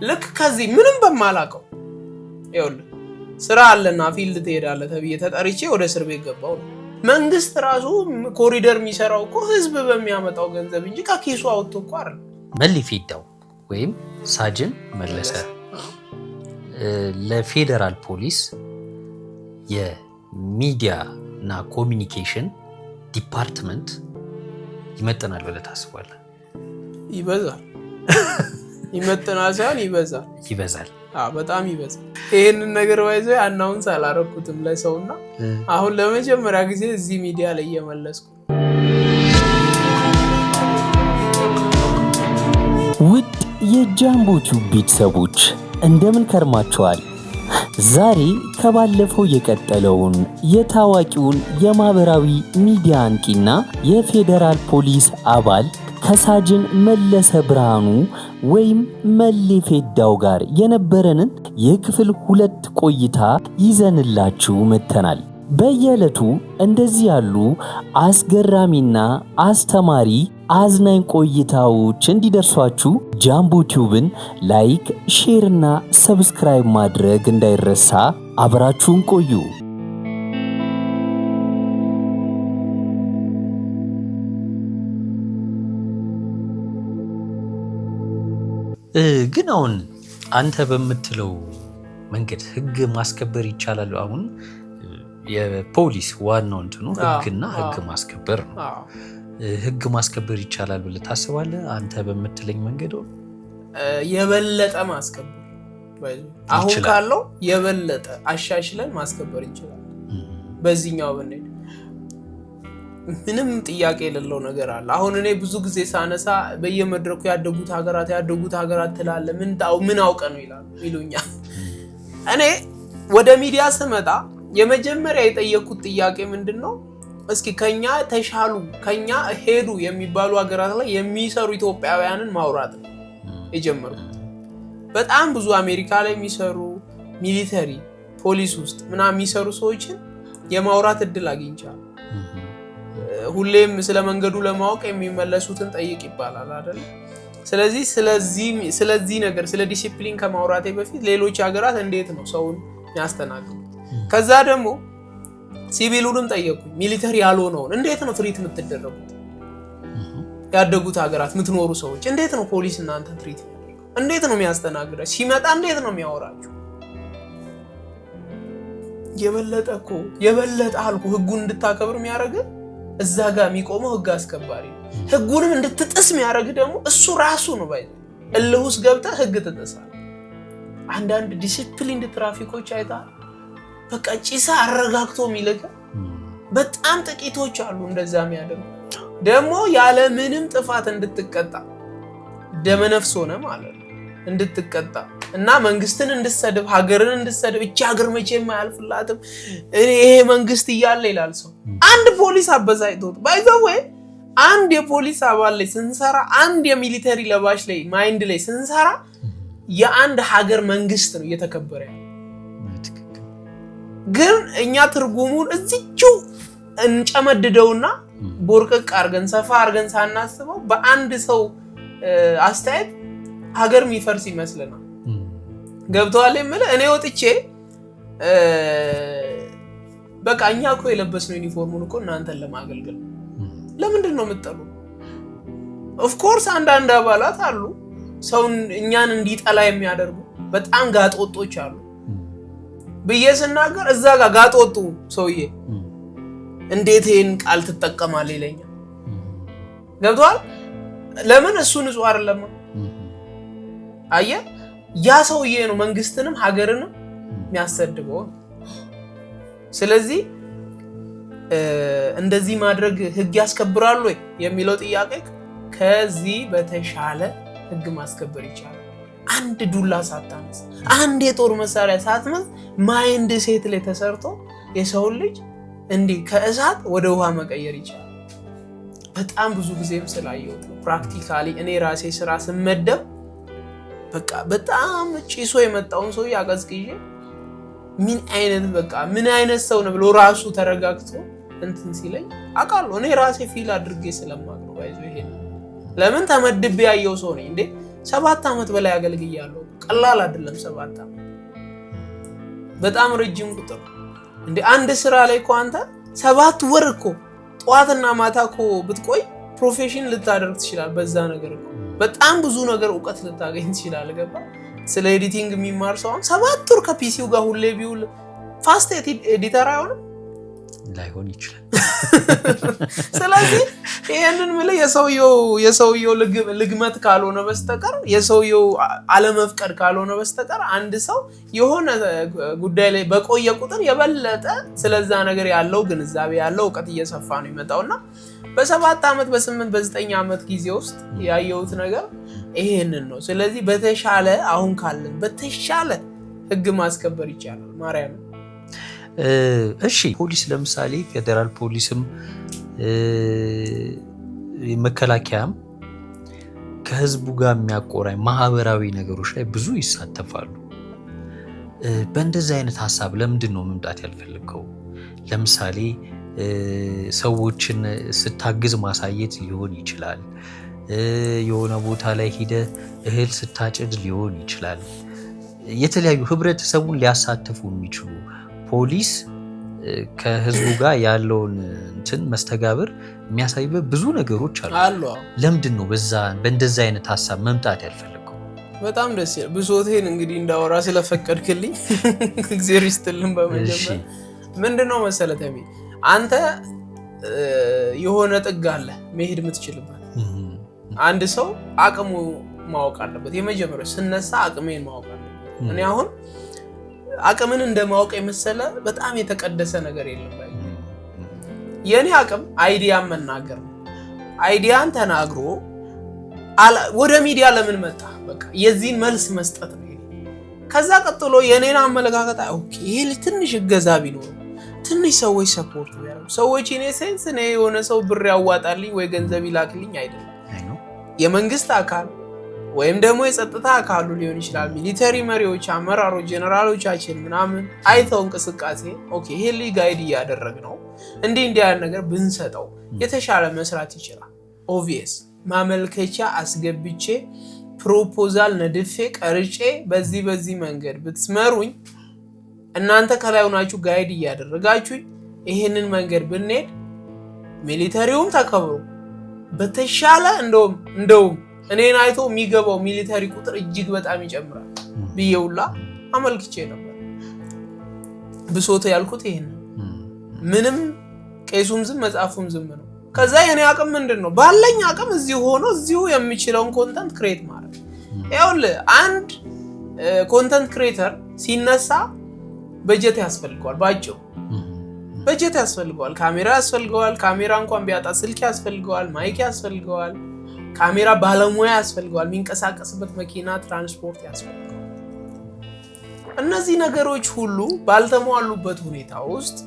ልክ ከዚህ ምንም በማላቀው ይኸውልህ ስራ አለና ፊልድ ትሄዳለህ ተብዬ ተጠርቼ ወደ እስር ቤት ገባው። መንግስት ራሱ ኮሪደር የሚሰራው እኮ ህዝብ በሚያመጣው ገንዘብ እንጂ ከኪሱ አውጥቶ እኮ አይደል። መሊ ፊዳው ወይም ሳጅን መለሰ ለፌደራል ፖሊስ የሚዲያ እና ኮሚኒኬሽን ዲፓርትመንት ይመጥናል ብለህ ታስባለህ? ይበዛል። ይመጥናል ሳይሆን ይበዛል። ይበዛል። በጣም ይበዛል። ይሄንን ነገር ባይዘው አናውንስ አላረኩትም ለሰውና አሁን ለመጀመሪያ ጊዜ እዚህ ሚዲያ ላይ እየመለስኩ። ውድ የጃምቦ ቲዩብ ቤተሰቦች እንደምን ከርማችኋል? ዛሬ ከባለፈው የቀጠለውን የታዋቂውን የማህበራዊ ሚዲያ አንቂና የፌደራል ፖሊስ አባል ከሳጅን መለሰ ብርሃኑ ወይም መሌ ፌዳው ጋር የነበረንን የክፍል 2 ቆይታ ይዘንላችሁ መጥተናል። በየዕለቱ እንደዚህ ያሉ አስገራሚና አስተማሪ አዝናኝ ቆይታዎች እንዲደርሷችሁ ጃምቦ ቲዩብን ላይክ፣ ሼር እና ሰብስክራይብ ማድረግ እንዳይረሳ። አብራችሁን ቆዩ። ግን አሁን አንተ በምትለው መንገድ ህግ ማስከበር ይቻላል? አሁን የፖሊስ ዋናው እንትኑ ህግና ህግ ማስከበር ነው። ህግ ማስከበር ይቻላል ብለህ ታስባለህ? አንተ በምትለኝ መንገድ የበለጠ ማስከበር አሁን ካለው የበለጠ አሻሽለን ማስከበር እንችላለን። በዚህኛው ብንሄድ ምንም ጥያቄ የሌለው ነገር አለ። አሁን እኔ ብዙ ጊዜ ሳነሳ በየመድረኩ ያደጉት ሀገራት ትላለ ምን አውቀ ነው ይሉኛል። እኔ ወደ ሚዲያ ስመጣ የመጀመሪያ የጠየኩት ጥያቄ ምንድነው? እስኪ ከኛ ተሻሉ ከኛ ሄዱ የሚባሉ ሀገራት ላይ የሚሰሩ ኢትዮጵያውያንን ማውራት ነው የጀመርኩት። በጣም ብዙ አሜሪካ ላይ የሚሰሩ ሚሊተሪ ፖሊስ ውስጥ ምናምን የሚሰሩ ሰዎችን የማውራት እድል አግኝቻለሁ። ሁሌም ስለ መንገዱ ለማወቅ የሚመለሱትን ጠይቅ ይባላል አይደል? ስለዚህ ነገር ስለ ዲሲፕሊን ከማውራቴ በፊት ሌሎች ሀገራት እንዴት ነው ሰውን የሚያስተናግዱት? ከዛ ደግሞ ሲቪሉንም ጠየቁኝ። ሚሊተሪ ያልሆነውን እንዴት ነው ትሪት የምትደረጉት? ያደጉት ሀገራት የምትኖሩ ሰዎች እንዴት ነው ፖሊስ እናንተ ትሪት እንዴት ነው የሚያስተናግዳችሁ? ሲመጣ እንዴት ነው የሚያወራችሁ? የበለጠ አልኩ ህጉን እንድታከብር የሚያደርግ እዛ ጋር የሚቆመው ህግ አስከባሪ ነው። ህጉንም እንድትጥስ የሚያደርግ ደግሞ እሱ ራሱ ነው። እልሁስ ገብተህ ህግ ትጥሳለህ። አንዳንድ ዲሲፕሊን ትራፊኮች አይታ በቃ ጭሳ አረጋግቶ የሚልክ በጣም ጥቂቶች አሉ። እንደዛ የሚያደርጉ ደግሞ ያለ ምንም ጥፋት እንድትቀጣ ደመነፍስ ሆነ ማለት ነው እንድትቀጣ እና መንግስትን እንድትሰድብ ሀገርን እንድትሰድብ እቺ ሀገር መቼም አያልፍላትም ይሄ መንግስት እያለ ይላል ሰው። አንድ ፖሊስ አበዛይቶት ባይዘው አንድ የፖሊስ አባል ላይ ስንሰራ አንድ የሚሊተሪ ለባሽ ላይ ማይንድ ላይ ስንሰራ የአንድ ሀገር መንግስት ነው እየተከበረ ያለው። ግን እኛ ትርጉሙን እዚህው እንጨመድደውና ቦርቀቅ አርገን ሰፋ አርገን ሳናስበው በአንድ ሰው አስተያየት ሀገር የሚፈርስ ይመስለናል። ገብቷል የምልህ እኔ ወጥቼ በቃ እኛ እኮ የለበስነው ዩኒፎርሙን እኮ እናንተን ለማገልገል ለምንድን ነው የምትጠሉ? ኦፍ ኮርስ አንዳንድ አባላት አሉ ሰውን እኛን እንዲጠላ የሚያደርጉ በጣም ጋጦጦች አሉ ብዬ ስናገር እዛ ጋር ጋጦጡ ሰውዬ እንዴት ይሄን ቃል ትጠቀማለህ ይለኛል። ገብቷል? ለምን እሱ ንጹህ አይደለም? አየህ ያ ሰውዬ ነው መንግስትንም ሀገርንም የሚያሰድበው። ስለዚህ እንደዚህ ማድረግ ህግ ያስከብራል ወይ የሚለው ጥያቄ ከዚህ በተሻለ ህግ ማስከበር ይቻላል። አንድ ዱላ ሳታነስ አንድ የጦር መሳሪያ ሳትመዝ ማይንድ ሴት ላይ ተሰርቶ የሰው ልጅ እንዲህ ከእሳት ወደ ውሃ መቀየር ይችላል። በጣም ብዙ ጊዜም ስላየሁት ፕራክቲካሊ እኔ ራሴ ስራ ስመደብ በቃ በጣም ጭሶ የመጣውን ሰው ያቀዝቅዬ ምን አይነት ሰው ነው ብሎ ራሱ ተረጋግቶ እንትን ሲለኝ አቃለው እኔ ራሴ ፊል አድርጌ ስለማቀው ባይዞ ይሄ ለምን ተመድቤ ያየው ሰው ነኝ እንዴ 7 ዓመት በላይ አገልግያለሁ። ቀላል አይደለም 7 ዓመት በጣም ረጅም ቁጥር እንዴ። አንድ ስራ ላይ እኮ አንተ 7 ወር እኮ ጧትና ማታ እኮ ብትቆይ ፕሮፌሽን ልታደርግ ትችላለህ። በዛ ነገር እኮ በጣም ብዙ ነገር ዕውቀት ልታገኝ ትችላለህ። ገባ? ስለ ኤዲቲንግ የሚማር ሰው 7 ወር ከፒሲው ጋር ሁሌ ቢውል ፋስት ኤዲተር አይሆንም? ላይሆን ይችላል። ስለዚህ ይሄንን ማለት የሰውየው ልግመት ካልሆነ በስተቀር የሰውየው አለመፍቀድ ካልሆነ በስተቀር አንድ ሰው የሆነ ጉዳይ ላይ በቆየ ቁጥር የበለጠ ስለዛ ነገር ያለው ግንዛቤ ያለው ዕውቀት እየሰፋ ነው የሚመጣውና በ7 ዓመት በ8 በ9 ዓመት ጊዜ ውስጥ ያየሁት ነገር ይሄንን ነው። ስለዚህ በተሻለ አሁን ካለን በተሻለ ህግ ማስከበር ይቻላል። ማርያም እሺ ፖሊስ ለምሳሌ ፌደራል ፖሊስም መከላከያም ከህዝቡ ጋር የሚያቆራኝ ማህበራዊ ነገሮች ላይ ብዙ ይሳተፋሉ። በእንደዚህ አይነት ሀሳብ ለምንድን ነው መምጣት ያልፈልገው? ለምሳሌ ሰዎችን ስታግዝ ማሳየት ሊሆን ይችላል። የሆነ ቦታ ላይ ሄደ እህል ስታጭድ ሊሆን ይችላል። የተለያዩ ህብረተሰቡን ሊያሳትፉ የሚችሉ ፖሊስ ከህዝቡ ጋር ያለውን እንትን መስተጋብር የሚያሳይበት ብዙ ነገሮች አሉ። ለምንድን ነው በእንደዚህ አይነት ሀሳብ መምጣት ያልፈለገው? በጣም ደስ ይላል። ብሶቴን እንግዲህ እንዳወራ ስለፈቀድክልኝ እግዚአብሔር ይስጥልን። በመጀመሪያ ምንድነው መሰለህ ተሜ፣ አንተ የሆነ ጥግ አለ መሄድ የምትችልበት። አንድ ሰው አቅሙ ማወቅ አለበት። የመጀመሪያው ስነሳ አቅሜን ማወቅ አለበት። እኔ አሁን አቅምን እንደማወቅ የመሰለ በጣም የተቀደሰ ነገር የለም። የኔ አቅም አይዲያን መናገር ነው። አይዲያን ተናግሮ ወደ ሚዲያ ለምን መጣ? በቃ የዚህን መልስ መስጠት ነው። ከዛ ቀጥሎ የኔን አመለካከት ኦኬ ይሄ ትንሽ እገዛ ቢኖር ትንሽ ሰዎች ሰፖርት ያደርጉ ሰዎች እኔ ሴንስ ነው የሆነ ሰው ብር ያዋጣልኝ ወይ ገንዘብ ይላክልኝ አይደለም። የመንግስት አካል ወይም ደግሞ የጸጥታ አካሉ ሊሆን ይችላል። ሚሊተሪ መሪዎች፣ አመራሮች፣ ጀነራሎቻችን ምናምን አይተው እንቅስቃሴ ኦኬ ይሄ ልጅ ጋይድ እያደረግ ነው እንዲህ ያለ ነገር ብንሰጠው የተሻለ መስራት ይችላል። ኦብቪየስ ማመልከቻ አስገብቼ ፕሮፖዛል ነድፌ ቀርጬ በዚህ መንገድ ብትመሩኝ እናንተ ከላይ ሆናችሁ ጋይድ እያደረጋችሁኝ ይሄንን መንገድ ብንሄድ ሚሊተሪውም ተከብሮ በተሻለ እንደውም እኔን አይቶ የሚገባው ሚሊተሪ ቁጥር እጅግ በጣም ይጨምራል ብዬውላ አመልክቼ ነበር። ብሶት ያልኩት ይሄን ምንም ቄሱም ዝም መጻፉም ዝም ነው። ከዛ የኔ አቅም ምንድነው? ባለኝ አቅም እዚሁ የሚችለውን ኮንተንት ክሬት ማድረግ። ይኸውልህ አንድ ኮንተንት ክሬተር ሲነሳ በጀት ያስፈልገዋል። ባጭሩ በጀት ያስፈልገዋል። ካሜራ ያስፈልገዋል። ካሜራ እንኳን ቢያጣ ስልክ ያስፈልገዋል። ማይክ ያስፈልገዋል። ካሜራ ባለሙያ ያስፈልገዋል። የሚንቀሳቀስበት መኪና ትራንስፖርት ያስፈልገዋል። እነዚህ ነገሮች ሁሉ ባልተሟሉበት ሁኔታ ውስጥ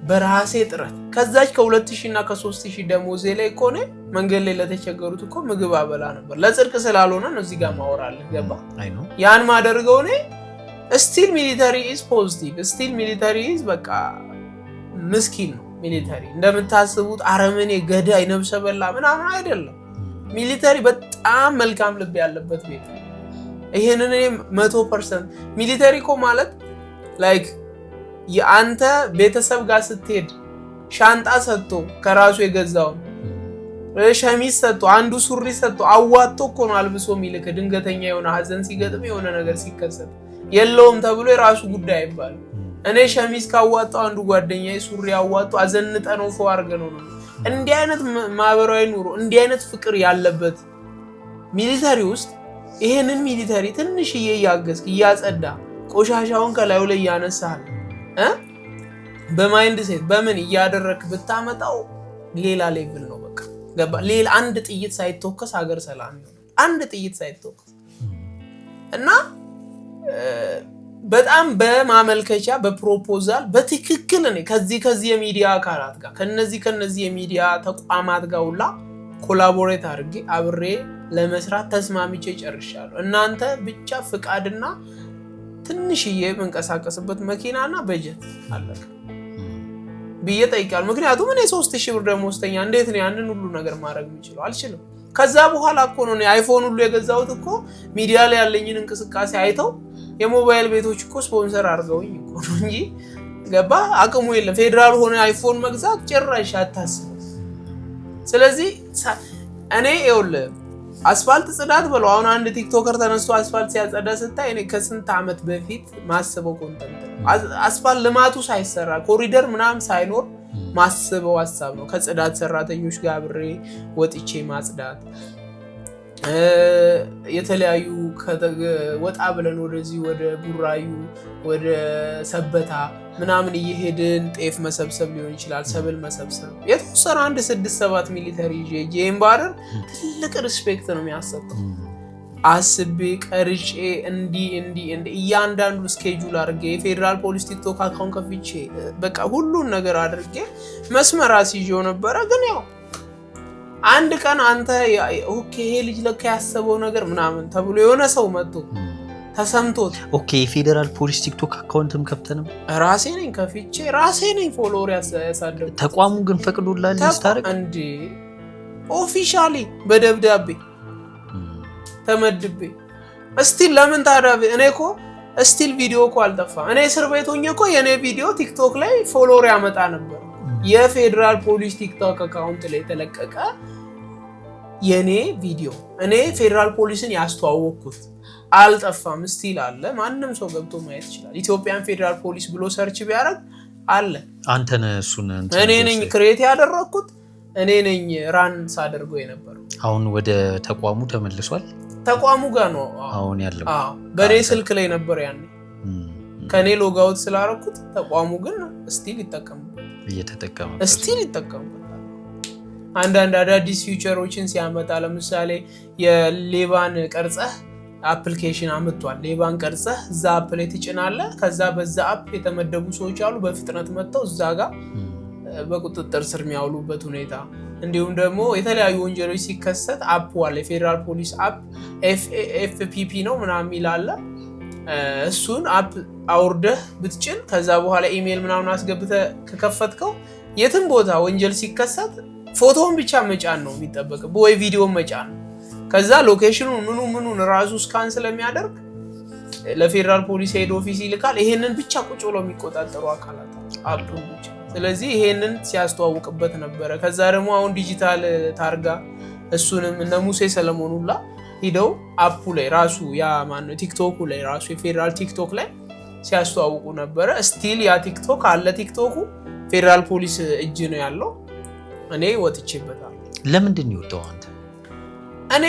በራሴ ጥረት ከዛች ከ2000 እና ከ3000 ደሞዜ ላይ ኮኔ መንገድ ላይ ለተቸገሩት እኮ ምግብ አበላ ነበር። ለጽድቅ ስላልሆነ ነው እዚህ ጋር ማወራለህ። ገባ? ያን ማደርገው እኔ ስቲል ሚሊተሪ ኢዝ ፖዚቲቭ ስቲል ሚሊተሪ ኢዝ በቃ ምስኪን ነው። ሚሊተሪ እንደምታስቡት አረመኔ ገዳይ ነብሰ በላ ምናምን አይደለም። ሚሊተሪ በጣም መልካም ልብ ያለበት ቤት። ይሄንን እኔ 100% ሚሊተሪ እኮ ማለት ላይክ የአንተ ቤተሰብ ጋር ስትሄድ ሻንጣ ሰጥቶ ከራሱ የገዛው ሸሚዝ ሰጥቶ አንዱ ሱሪ ሰጥቶ አዋጥቶ እኮ ነው አልብሶ የሚልክ። ድንገተኛ የሆነ ሀዘን ሲገጥም የሆነ ነገር ሲከሰት የለውም ተብሎ የራሱ ጉዳይ አይባልም። እኔ ሸሚዝ ካዋጣው አንዱ ጓደኛዬ ሱሪ አዋጥቶ አዘንጠ ነው ፎ አርገ ነው። እንዲህ አይነት ማህበራዊ ኑሮ እንዲህ አይነት ፍቅር ያለበት ሚሊተሪ ውስጥ ይሄንን ሚሊተሪ ትንሽዬ ያገዝክ ያጸዳ ቆሻሻውን ከላዩ ላይ ያነሳል በማይንድ ሴት በምን እያደረክ ብታመጣው ሌላ ሌቭል ነው። በቃ ገባ? ሌላ አንድ ጥይት ሳይተኮስ ሀገር ሰላም ይሆናል። አንድ ጥይት ሳይተኮስ እና በጣም በማመልከቻ በፕሮፖዛል በትክክል እኔ ከዚህ የሚዲያ አካላት ጋር ከነዚህ የሚዲያ ተቋማት ጋር ሁላ ኮላቦሬት አድርጌ አብሬ ለመስራት ተስማምቼ ጨርሻለሁ። እናንተ ብቻ ፍቃድና ትንሽዬ መንቀሳቀስበት መኪናና በጀት አለቀ ብዬ ጠይቃለሁ። ምክንያቱም እኔ 3000 ብር ደሞዝተኛ እንዴት ነው ያንን ሁሉ ነገር ማድረግ የምችለው? አልችልም። ከዛ በኋላ እኮ ነው አይፎን ሁሉ የገዛሁት እኮ ሚዲያ ላይ ያለኝን እንቅስቃሴ አይተው የሞባይል ቤቶች እኮ ስፖንሰር አድርገውኝ እኮ ነው እንጂ ገባ አቅሙ የለም ፌደራል ሆነ አይፎን መግዛት ጭራሽ አታስብ። ስለዚህ እኔ ይኸውልህ አስፋልት ጽዳት ብለው አሁን አንድ ቲክቶከር ተነስቶ አስፋልት ሲያጸዳ ስታይ እኔ ከስንት ዓመት በፊት ማስበው ኮንተንት አስፋልት ልማቱ ሳይሰራ ኮሪደር ምናምን ሳይኖር ማስበው ሐሳብ ነው። ከጽዳት ሰራተኞች ጋር አብሬ ወጥቼ ማጽዳት የተለያዩ ወጣ ብለን ወደዚህ ወደ ቡራዩ ወደ ሰበታ ምናምን እየሄድን ጤፍ መሰብሰብ ሊሆን ይችላል ሰብል መሰብሰብ የተወሰነ 1-6-7 ሚሊተሪ ጄም ባረር ትልቅ ሪስፔክት ነው የሚያሰጠው። አስቤ ቀርጬ እንዲ እያንዳንዱ ስኬጁል አድርጌ የፌደራል ፖሊስ ቲክቶክ አካውንት ከፍቼ በቃ ሁሉን ነገር አድርጌ መስመር አስይዤው ነበረ። ግን ያው አንድ ቀን አንተ ኦኬ ይሄ ልጅ ለካ ያሰበው ነገር ምናምን ተብሎ የሆነ ሰው መጥቶ ተሰምቶት ኦኬ የፌደራል ፖሊስ ቲክቶክ አካውንትም ከፍተንም ራሴ ነኝ ከፍቼ ራሴ ነኝ ፎሎወር ያሳደርኩት። ተቋሙ ግን ፈቅዶላል ስታረግ እንዴ ኦፊሻሊ በደብዳቤ ተመድቤ እስቲል ለምን ታዳብ እኔ እኮ እስቲል ቪዲዮ እኮ አልጠፋም። እኔ እስር ቤት ሆኜ እኮ የኔ ቪዲዮ ቲክቶክ ላይ ፎሎወር ያመጣ ነበር። የፌደራል ፖሊስ ቲክቶክ አካውንት ላይ ተለቀቀ የኔ ቪዲዮ እኔ ፌደራል ፖሊስን ያስተዋወቅኩት አልጠፋም። እስቲል አለ ማንንም ሰው ገብቶ ማየት ይችላል። ኢትዮጵያን ፌደራል ፖሊስ ብሎ ሰርች ቢያደርግ አለ። አንተ ነህ እሱን እኔ ነኝ ክሬት ያደረኩት እኔ ነኝ ራን ሳደርገው የነበረው። አሁን ወደ ተቋሙ ተመልሷል። ተቋሙ ጋር ነው አሁን ያለው። በኔ ስልክ ላይ ነበር ያኔ ከኔ ሎጋውት ስላደረኩት ተቋሙ ግን እስቲል እየተጠቀመበት እስቲል ይጠቀምበታል። አንዳንድ አዳዲስ ፊቸሮችን ሲያመጣ ለምሳሌ የሌባን ቀርጸህ አፕሊኬሽን አመጣዋል። ሌባን ቀርጸህ እዛ አፕ ላይ ትጭናለህ። ከዛ በዛ አፕ የተመደቡ ሰዎች አሉ በፍጥነት መጥተው እዛ ጋር በቁጥጥር ስር የሚያውሉበት ሁኔታ እንዲሁም ደግሞ የተለያዩ ወንጀሎች ሲከሰት አፕ ዋለ የፌደራል ፖሊስ አፕ ኤፍፒፒ ነው ምናምን ይላል። እሱን አፕ አውርደህ ብትጭን ከዛ በኋላ ኢሜል ምናምን አስገብተህ ከከፈትከው የትም ቦታ ወንጀል ሲከሰት ፎቶውን ብቻ መጫን ነው የሚጠበቅብህ ወይ ቪዲዮን መጫን ነው። ከዛ ሎኬሽኑን ምኑን ራሱ ስካን ስለሚያደርግ ለፌደራል ፖሊስ ሄድ ኦፊስ ይልካል። ይሄንን ብቻ ቁጭ ብለው የሚቆጣጠሩ አካላት አፕን ብቻ። ስለዚህ ይሄንን ሲያስተዋውቅበት ነበረ። ከዛ ደግሞ አሁን ዲጂታል ታርጋ እሱንም እነ ሙሴ ሰለሞኑላ ሂደው አፑ ላይ ራሱ ያ ማነው ቲክቶኩ ላይ ራሱ የፌደራል ቲክቶክ ላይ ሲያስተዋውቁ ነበረ። ስቲል ያ ቲክቶክ አለ። ቲክቶኩ ፌደራል ፖሊስ እጅ ነው ያለው። እኔ ወጥቼበታለሁ። ለምንድን ነው የወጣው አንተ? እኔ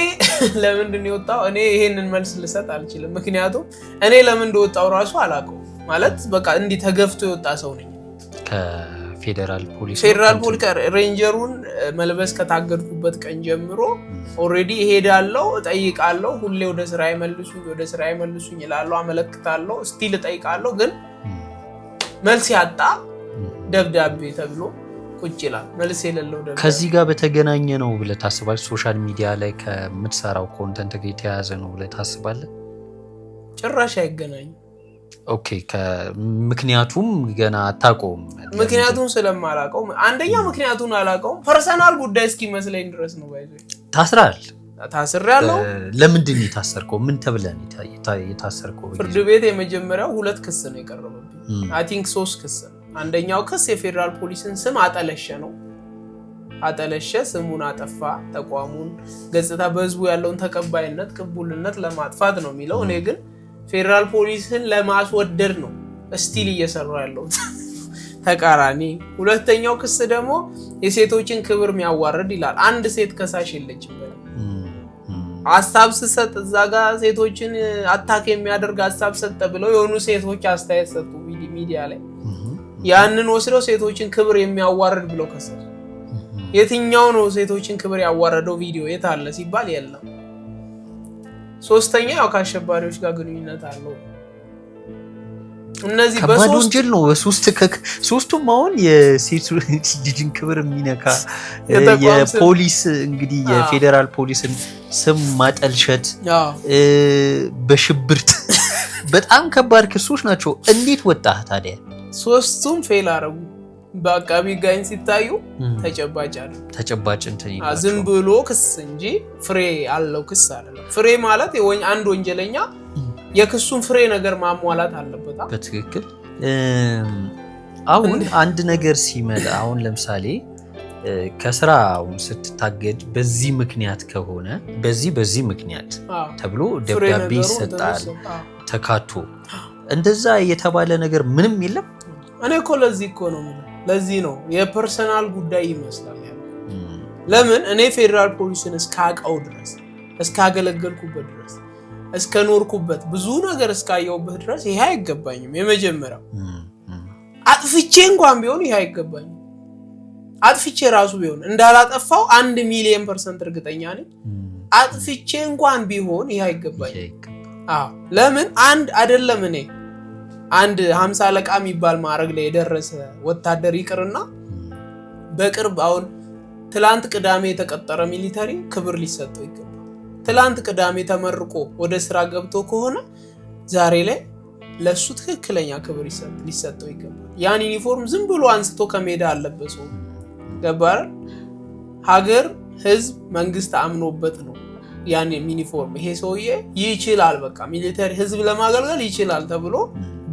ለምንድን ነው የወጣው? እኔ ይሄንን መልስ ልሰጥ አልችልም። ምክንያቱም እኔ ለምን እንደወጣው ራሱ አላውቀውም። ማለት በቃ እንዲህ ተገፍቶ የወጣ ሰው ነኝ። ከፌደራል ፖሊስ ሬንጀሩን መልበስ ከታገድኩበት ቀን ጀምሮ ኦልሬዲ እሄዳለሁ፣ እጠይቃለሁ። ሁሌ ወደ ስራ ይመልሱኝ እላለሁ፣ አመለክታለሁ፣ ስቲል እጠይቃለሁ። ግን መልስ ያጣ ደብዳቤ ተብሎ ቁጭ ይላል። መልስ የሌለው ደብዳቤ። ከዚህ ጋር በተገናኘ ነው ብለህ ታስባለህ? ሶሻል ሚዲያ ላይ ከምትሰራው ኮንተንት ጋር የተያያዘ ነው ብለህ ታስባለህ? ጭራሽ አይገናኝም። ኦኬ ምክንያቱም ገና አታውቀውም። ምክንያቱም ስለማላውቀው አንደኛ ምክንያቱን አላውቀውም። ፐርሰናል ጉዳይ እስኪመስለኝ ድረስ ነው። ታስራል? ታስሬያለሁ። ለምንድን ነው የታሰርከው? ምን ተብለህ ነው የታሰርከው? ፍርድ ቤት የመጀመሪያው 2 ክስ ነው የቀረበብኝ። አይ ቲንክ 3 ክስ። አንደኛው ክስ የፌደራል ፖሊስን ስም አጠለሸ ነው። አጠለሸ፣ ስሙን አጠፋ፣ ተቋሙን ገጽታ፣ በህዝቡ ያለውን ተቀባይነት ቅቡልነት ለማጥፋት ነው የሚለው። እኔ ግን ፌደራል ፖሊስን ለማስወደድ ነው ስቲል እየሰራ ያለው ተቃራኒ። ሁለተኛው ክስ ደግሞ የሴቶችን ክብር የሚያዋርድ ይላል። አንድ ሴት ከሳሽ የለችም። ሀሳብ ስሰጥ እዛ ጋር ሴቶችን አታክ የሚያደርግ ሀሳብ ሰጠ ብለው የሆኑ ሴቶች አስተያየት ሰጡ ሚዲያ ላይ። ያንን ወስደው ሴቶችን ክብር የሚያዋርድ ብለው ከሰሱ። የትኛው ነው ሴቶችን ክብር ያዋረደው ቪዲዮ የት አለ ሲባል የለም። ሶስተኛ ያው ከአሸባሪዎች ጋር ግንኙነት አለው። እነዚህ ከባድ ወንጀል ነው። ሶስቱም አሁን የሴት ልጅን ክብር የሚነካ የፖሊስ እንግዲህ የፌደራል ፖሊስን ስም ማጠልሸት፣ በሽብርት በጣም ከባድ ክሶች ናቸው። እንዴት ወጣህ ታዲያ? ሶስቱም ፌል አረጉ። በአቃቢ ጋይን ሲታዩ ተጨባጭ እንትን ዝም ብሎ ክስ እንጂ ፍሬ ያለው ክስ አይደለም። ፍሬ ማለት አንድ ወንጀለኛ የክሱን ፍሬ ነገር ማሟላት አለበት። በትክክል አሁን አንድ ነገር ሲመጣ አሁን ለምሳሌ ከስራው ስትታገድ በዚህ ምክንያት ከሆነ በዚህ ምክንያት ተብሎ ደብዳቤ ይሰጣል ተካቶ እንደዛ የተባለ ነገር ምንም የለም። እኔ እኮ ለዚህ ነው የፐርሰናል ጉዳይ ይመስላል ያለው። ለምን እኔ ፌደራል ፖሊስን እስካቀው ድረስ እስካገለገልኩበት ድረስ እስከኖርኩበት ብዙ ነገር እስካየውበት ድረስ ይሄ አይገባኝም። የመጀመሪያው አጥፍቼ እንኳን ቢሆን ይሄ አይገባኝም። አጥፍቼ ራሱ ቢሆን እንዳላጠፋው 1,000,000% እርግጠኛ ነኝ። አጥፍቼ እንኳን ቢሆን ይሄ አይገባኝም። ለምን አይደለም እኔ አንድ 50 አለቃ የሚባል ማዕረግ ላይ የደረሰ ወታደር ይቅርና በቅርብ አሁን ትላንት ቅዳሜ የተቀጠረ ሚሊተሪ ክብር ሊሰጠው ይገባል። ትላንት ቅዳሜ ተመርቆ ወደ ስራ ገብቶ ከሆነ ዛሬ ላይ ለሱ ትክክለኛ ክብር ሊሰጠው ይገባል። ያን ዩኒፎርም ዝም ብሎ አንስቶ ከሜዳ አለበሰው ገባር ሀገር ህዝብ መንግስት አምኖበት ነው ያን ዩኒፎርም ይሄ ሰውዬ ይችላል በቃ ሚሊተሪ ህዝብ ለማገልገል ይችላል ተብሎ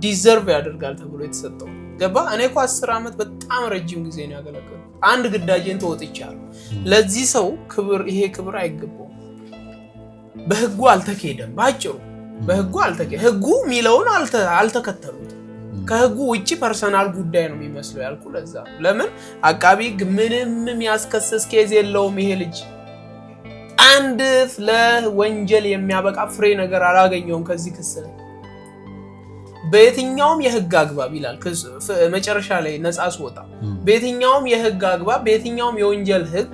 ዲዘርቭ ያደርጋል ተብሎ የተሰጠው ገባ። እኔ እኮ 10 አመት በጣም ረጅም ጊዜ ነው ያገለገለው። አንድ ግዳጄን ተወጥቻለሁ። ለዚህ ሰው ይሄ ክብር አይገባውም። በህጉ አልተከደም። ባጭሩ በህጉ አልተከደም። ህጉ ሚለውን አልተከተሉት። ከህጉ ውጪ ፐርሰናል ጉዳይ ነው የሚመስለው ያልኩ ለዛ። ለምን አቃቢ ምንም የሚያስከስስ ኬዝ የለውም። ይሄ ልጅ አንድ ለወንጀል የሚያበቃ ፍሬ ነገር አላገኘውም ከዚህ ክስ ላይ በየትኛውም የህግ አግባብ ይላል መጨረሻ ላይ ነፃ ሲወጣ በየትኛውም የህግ አግባብ በየትኛውም የወንጀል ህግ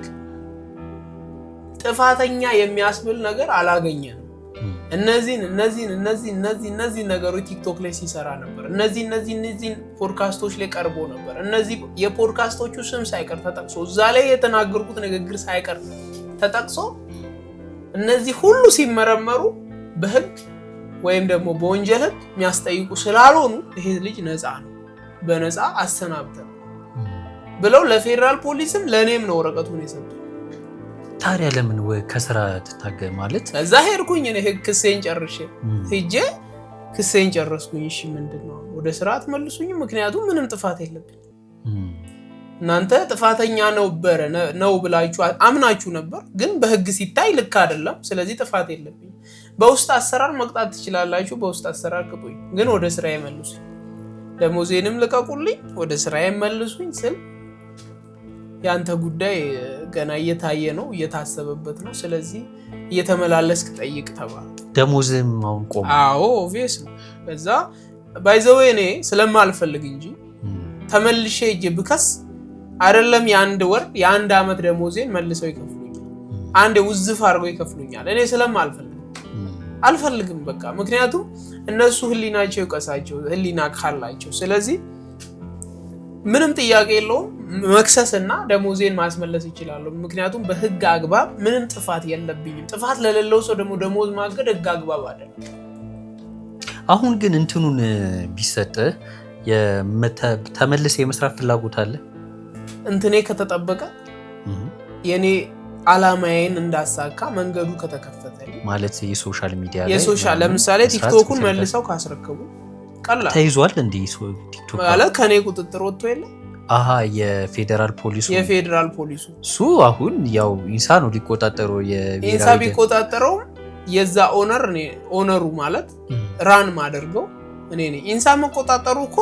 ጥፋተኛ የሚያስብል ነገር አላገኘንም። እነዚህ ነገሮች ቲክቶክ ላይ ሲሰራ ነበር። እነዚህ ፖድካስቶች ላይ ቀርቦ ነበር። እነዚህ የፖድካስቶቹ ስም ሳይቀር ተጠቅሶ እዛ ላይ የተናገርኩት ንግግር ሳይቀር ተጠቅሶ እነዚህ ሁሉ ሲመረመሩ በህግ ወይም ደግሞ በወንጀል ህግ የሚያስጠይቁ ስላልሆኑ ይሄ ልጅ ነፃ ነው በነፃ አሰናብተን ብለው ለፌደራል ፖሊስም ለኔም ነው ወረቀቱን የሰጡት። ታዲያ ለምን ከስራ ተታገ ማለት እዛ ሄድኩኝ እኔ ክሴን ጨርሼ ሄጄ ክሴን ጨረስኩኝ። እሺ ምንድነው ወደ ስራ አትመልሱኝ? ምክንያቱም ምንም ጥፋት የለብኝ። እናንተ ጥፋተኛ ነው ብላችሁ አምናችሁ ነበር፣ ግን በህግ ሲታይ ልክ አይደለም። ስለዚህ ጥፋት የለብኝ። በውስጥ አሰራር መቅጣት ትችላላችሁ። በውስጥ አሰራር ቅጡኝ፣ ግን ወደ ስራ ይመልሱኝ። ደሞዜንም ልቀቁልኝ፣ ወደ ስራ ይመልሱኝ ስል ያንተ ጉዳይ ገና እየታየ ነው እየታሰበበት ነው። ስለዚህ እየተመላለስክ ጠይቅ ተባለ። ደሞዝም አሁን ቆም። አዎ ኦብቪየስ ነው። በዛ ባይዘው እኔ ስለማልፈልግ እንጂ ተመልሼ እጄ ብከስ አይደለም የአንድ ወር የአንድ አመት ደሞዜን መልሰው ይከፍሉኛል። አንድ ውዝፍ አድርገው ይከፍሉኛል። እኔ አልፈልግም በቃ። ምክንያቱም እነሱ ህሊናቸው ይቀሳቸው ህሊና ካላቸው። ስለዚህ ምንም ጥያቄ የለውም መክሰስና ደሞዜን ማስመለስ ይችላል። ምክንያቱም በህግ አግባብ ምንም ጥፋት የለብኝም። ጥፋት ለሌለው ሰው ደግሞ ደሞዝ ማገድ ህግ አግባብ አይደለም። አሁን ግን እንትኑን ቢሰጥ ተመልሰ የመስራት ፍላጎት አለ እንትኔ ከተጠበቀ የኔ አላማዬን እንዳሳካ መንገዱ ከተከፈተልኝ ማለት የሶሻል ሚዲያ ላይ ለምሳሌ ቲክቶኩን መልሰው ካስረከቡ ቀላል ተይዟል እንዴ? ቲክቶክ ማለት ከኔ ቁጥጥር ወጥቶ የለ የፌደራል ፖሊሱ እሱ አሁን ያው ኢንሳ ነው ሊቆጣጠረው ኢንሳ ቢቆጣጠረው የዛ ኦነሩ ማለት ራን ማደርገው እኔ ነኝ። ኢንሳ መቆጣጠሩ እኮ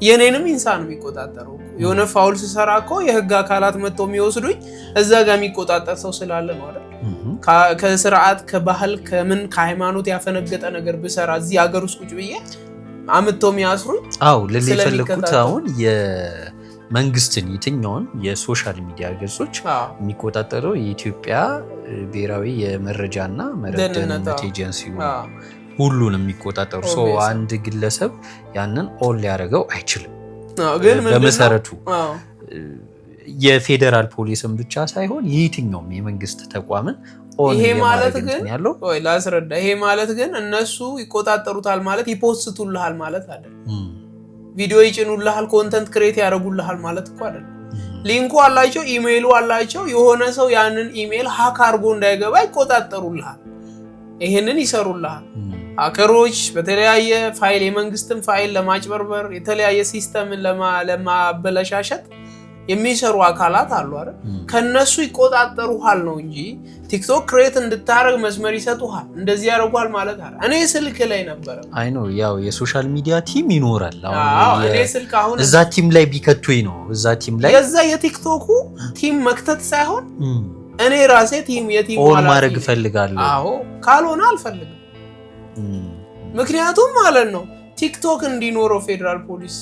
የኔንም ኢንሳ ነው የሚቆጣጠረው። የሆነ ፋውል ሲሰራ እኮ የህግ አካላት መጥተው የሚወስዱኝ እዛ ጋር የሚቆጣጠር ሰው ስላለ ነው አይደል? ከስርዓት ከባህል ከምን ከሃይማኖት ያፈነገጠ ነገር ብሰራ እዚህ ሀገር ውስጥ ቁጭ ብዬ አምጥተው የሚያስሩኝ። አዎ ለሊፈልኩት አሁን የመንግስትን የትኛውን የሶሻል ሚዲያ ገጾች የሚቆጣጠረው የኢትዮጵያ ብሔራዊ የመረጃና ደህንነት ኤጀንሲ ሁሉንም የሚቆጣጠሩ ሰው አንድ ግለሰብ ያንን ኦል ሊያደርገው አይችልም። በመሰረቱ የፌደራል ፖሊስን ብቻ ሳይሆን የትኛውም የመንግስት ተቋምን ይሄ ማለት ግን ላስረዳ። ይሄ ማለት ግን እነሱ ይቆጣጠሩታል ማለት ይፖስቱልሃል ማለት አይደለም። ቪዲዮ ይጭኑልሃል ኮንተንት ክሬት ያደርጉልሃል ማለት እኮ አይደለም ሊንኩ አላቸው ኢሜይሉ አላቸው የሆነ ሰው ያንን ኢሜይል ሃክ አድርጎ እንዳይገባ ይቆጣጠሩልሃል ይሄንን ይሰሩልሃል ሃከሮች በተለያየ ፋይል የመንግስትን ፋይል ለማጭበርበር የተለያየ ሲስተምን ለማበላሻሸት የሚሰሩ አካላት አሉ አይደል ከነሱ ይቆጣጠሩሃል ነው እንጂ ቲክቶክ ክሬት እንድታረግ መስመር ይሰጡሃል እንደዚህ ያደርጓል ማለት አይደል እኔ ስልክ ላይ ነበር አይ ነው ያው የሶሻል ሚዲያ ቲም ይኖራል አሁን እኔ ስልክ አሁን እዛ ቲም ላይ ቢከቱኝ ነው እዛ ቲም ላይ የዛ የቲክቶኩ ቲም መክተት ሳይሆን እኔ ራሴ ቲም የቲም ኦን ማድረግ ፈልጋለሁ አዎ ካልሆነ አልፈልግም ምክንያቱም ማለት ነው ቲክቶክ እንዲኖረው ፌደራል ፖሊስ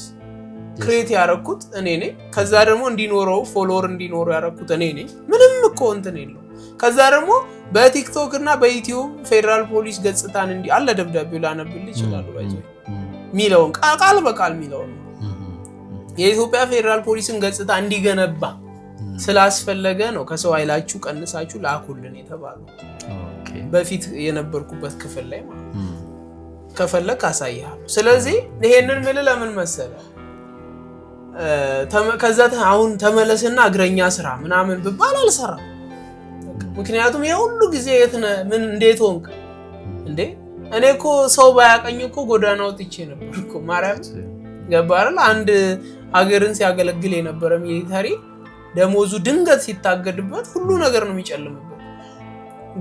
ክሬት ያረኩት እኔ ነኝ ከዛ ደግሞ እንዲኖረው ፎሎወር እንዲኖረው ያረኩት እኔ ነኝ ምንም እኮ እንትን የለው ከዛ ደግሞ በቲክቶክ እና በዩቲዩብ ፌደራል ፖሊስ ገጽታን እንዲ አለ ደብዳቤው ላነብልህ ይችላል ባይዘ ሚለውን ቃል በቃል ሚለውን የኢትዮጵያ ፌደራል ፖሊስን ገጽታ እንዲገነባ ስላስፈለገ ነው ከሰው ኃይላችሁ ቀንሳችሁ ላኩልን የተባለው ኦኬ በፊት የነበርኩበት ክፍል ላይ ማለት ከፈለክ አሳያለሁ ስለዚህ ይሄንን ምን ለምን መሰለ ከዛ አሁን ተመለስና እግረኛ ስራ ምናምን ብባል አልሰራም ምክንያቱም የሁሉ ጊዜ ምን እንዴት ሆንክ እንዴ እኔ እኮ ሰው ባያቀኝ እኮ ጎዳና ወጥቼ ነበር እኮ ማርያም ገባራል አንድ ሀገርን ሲያገለግል የነበረ ሚሊታሪ ደሞዙ ድንገት ሲታገድበት ሁሉ ነገር ነው የሚጨልምበት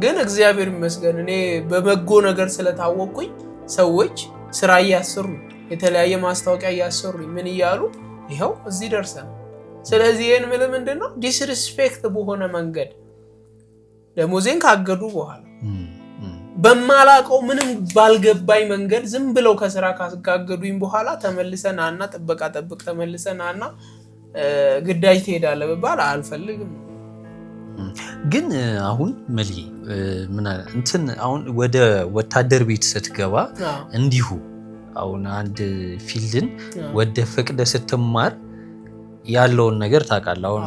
ግን እግዚአብሔር ይመስገን እኔ በበጎ ነገር ስለታወቅኩኝ ሰዎች ስራ ያሰሩ የተለያየ ማስታወቂያ ያሰሩ ምን ይያሉ ይሄው እዚህ ደርሰን ስለዚህ ይሄን ምንድነው ዲስሪስፔክት በሆነ መንገድ ደሞዜን ካገዱ በኋላ በማላቀው ምንም ባልገባይ መንገድ ዝም ብለው ከስራ ካስጋገዱኝ በኋላ ተመልሰናና ጥበቃ ጠብቅ ተመልሰናና ግዳጅ ትሄዳለህ በባል አልፈልግም ግን አሁን መሊ ምን እንትን አሁን ወደ ወታደር ቤት ስትገባ እንዲሁ አሁን አንድ ፊልድን ወደ ፈቅደ ስትማር ያለውን ነገር ታውቃለህ አሁን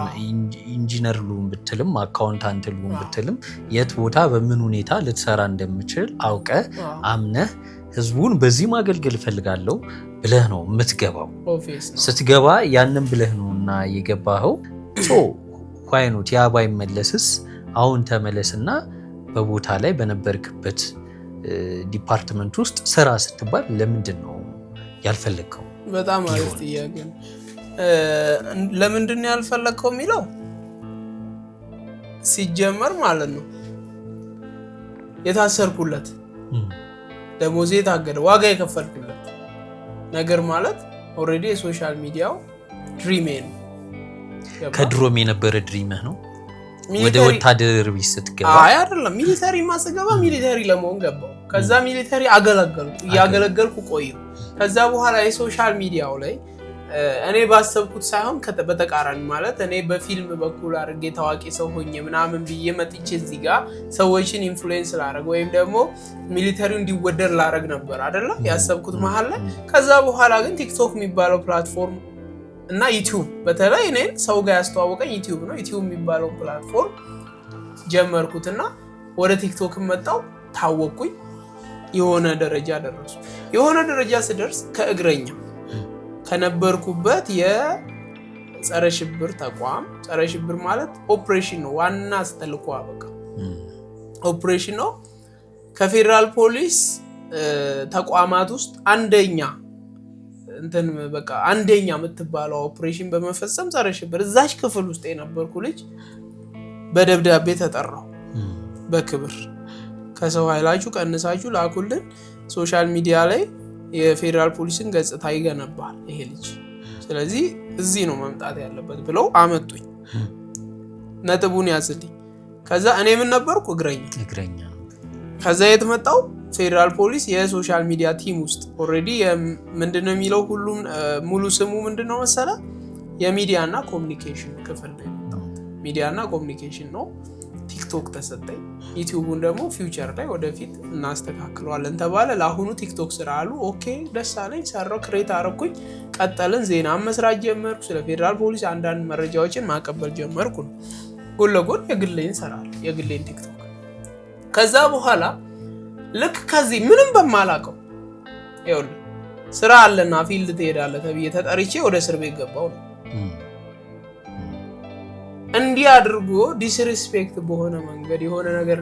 ኢንጂነር ሉም ብትልም አካውንታንት ሉም ብትልም የት ቦታ በምን ሁኔታ ልትሰራ እንደምችል አውቀ አምነህ ህዝቡን በዚህ ማገልገል ፈልጋለሁ ብለህ ነው የምትገባው ስትገባ ያንን ብለህ ነውና የገባኸው ኳይኖት ያ ባይመለስስ አሁን ተመለስና በቦታ ላይ በነበርክበት ዲፓርትመንት ውስጥ ስራ ስትባል ለምንድን ነው ያልፈለከው በጣም አሪፍ ጥያቄ ነው ለምንድን ነው ያልፈለከው የሚለው ሲጀመር ማለት ነው የታሰርኩለት ደሞዜ ታገደ ዋጋ የከፈልኩለት ነገር ማለት ኦሬዲ የሶሻል ሚዲያው ድሪሜ ነው ከድሮም የነበረ ድሪምህ ነው ወደ ወታደር ቤት ስትገባ አይ አይደለም ሚሊተሪ ማስገባ ሚሊተሪ ለመሆን ገባው ከዛ ሚሊተሪ ያገለገልኩ ቆየሁ ከዛ በኋላ የሶሻል ሚዲያው ላይ እኔ ባሰብኩት ሳይሆን በተቃራኒ ማለት እኔ በፊልም በኩል አድርጌ ታዋቂ ሰው ሆኜ ምናምን ብዬ መጥቼ እዚህ ጋር ሰዎችን ኢንፍሉዌንስ ላደርግ ወይም ደግሞ ሚሊተሪው እንዲወደድ ላደርግ ነበር አይደለ ያሰብኩት መሃል ላይ ከዛ በኋላ ግን ቲክቶክ የሚባለው ፕላትፎርም እና ዩቲዩብ በተለይ እኔን ሰው ጋር ያስተዋወቀኝ ዩቲዩብ ነው ዩቲዩብ የሚባለው ፕላትፎርም ጀመርኩትና ወደ ቲክቶክ መጣው ታወቅኩኝ የሆነ ደረጃ ደረሱ የሆነ ደረጃ ስደርስ ከእግረኛ ከነበርኩበት የጸረ ሽብር ተቋም ጸረ ሽብር ማለት ኦፕሬሽን ነው ዋና አስተልቆ አበቃ ኦፕሬሽን ነው ከፌደራል ፖሊስ ተቋማት ውስጥ አንደኛ እንትን በቃ አንደኛ የምትባለው ኦፕሬሽን በመፈጸም ጸረ ሽብር እዛች ክፍል ውስጥ የነበርኩ ልጅ በደብዳቤ ተጠራው በክብር ከሰው ኃይላችሁ ቀንሳችሁ ላኩልን ሶሻል ሚዲያ ላይ የፌደራል ፖሊስን ገጽታ ይገነባል ይሄ ልጅ ስለዚህ እዚህ ነው መምጣት ያለበት ብለው አመጡኝ ነጥቡን ያዝልኝ ከዛ እኔ ምን ነበርኩ እግረኛ ከዛ የተመጣው ፌደራል ፖሊስ የሶሻል ሚዲያ ቲም ውስጥ ኦሬዲ ምንድነው የሚለው ሁሉም ሙሉ ስሙ ምንድነው መሰለ የሚዲያና ኮሙኒኬሽን ክፍል ነው ሚዲያና ኮሙኒኬሽን ነው ቲክቶክ ተሰጠኝ ዩቲዩብን ደግሞ ፊውቸር ላይ ወደፊት እናስተካክለዋለን ተባለ ለአሁኑ ቲክቶክ ስራ አሉ ኦኬ ደስ አለኝ ሰራው ክሬት አረኩኝ ቀጠልን ዜና መስራት ጀመርኩ ስለ ፌደራል ፖሊስ አንዳንድ መረጃዎችን ማቀበል ጀመርኩ ጎን ለጎን የግሌን ሰራል የግሌን ቲክቶክ ከዛ በኋላ ልክ ከዚህ ምንም በማላቀው ይኸውልህ ስራ አለና ፊልድ ትሄዳለህ ተብዬ ተጠርቼ ወደ እስር ቤት ገባው ነው። እንዲህ አድርጎ ዲስሪስፔክት በሆነ መንገድ የሆነ ነገር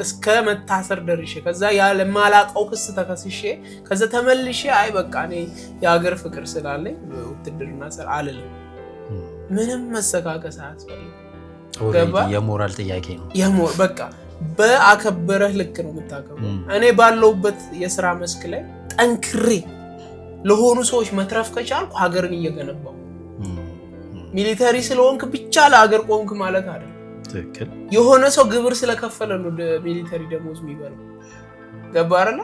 እስከ መታሰር ደርሼ ከዛ ያለ ማላቀው ክስ ተከስሼ ከዛ ተመልሼ አይ በቃ እኔ የሀገር ፍቅር ስላለኝ ውትድርና ስራ አልልም። ምንም መሰካከስ አያስፈልግም። የሞራል ጥያቄ ነው። በቃ በአከበረህ ልክ ነው የምታከብረው። እኔ ባለውበት የሥራ መስክ ላይ ጠንክሬ ለሆኑ ሰዎች መትረፍ ከቻልኩ ሀገርን እየገነባው። ሚሊተሪ ስለሆንክ ብቻ ለሀገር ቆምክ ማለት አይደለም። ትክክል። የሆነ ሰው ግብር ስለከፈለ ነው ሚሊተሪ ደሞዝ የሚበላው። ገባ አይደል?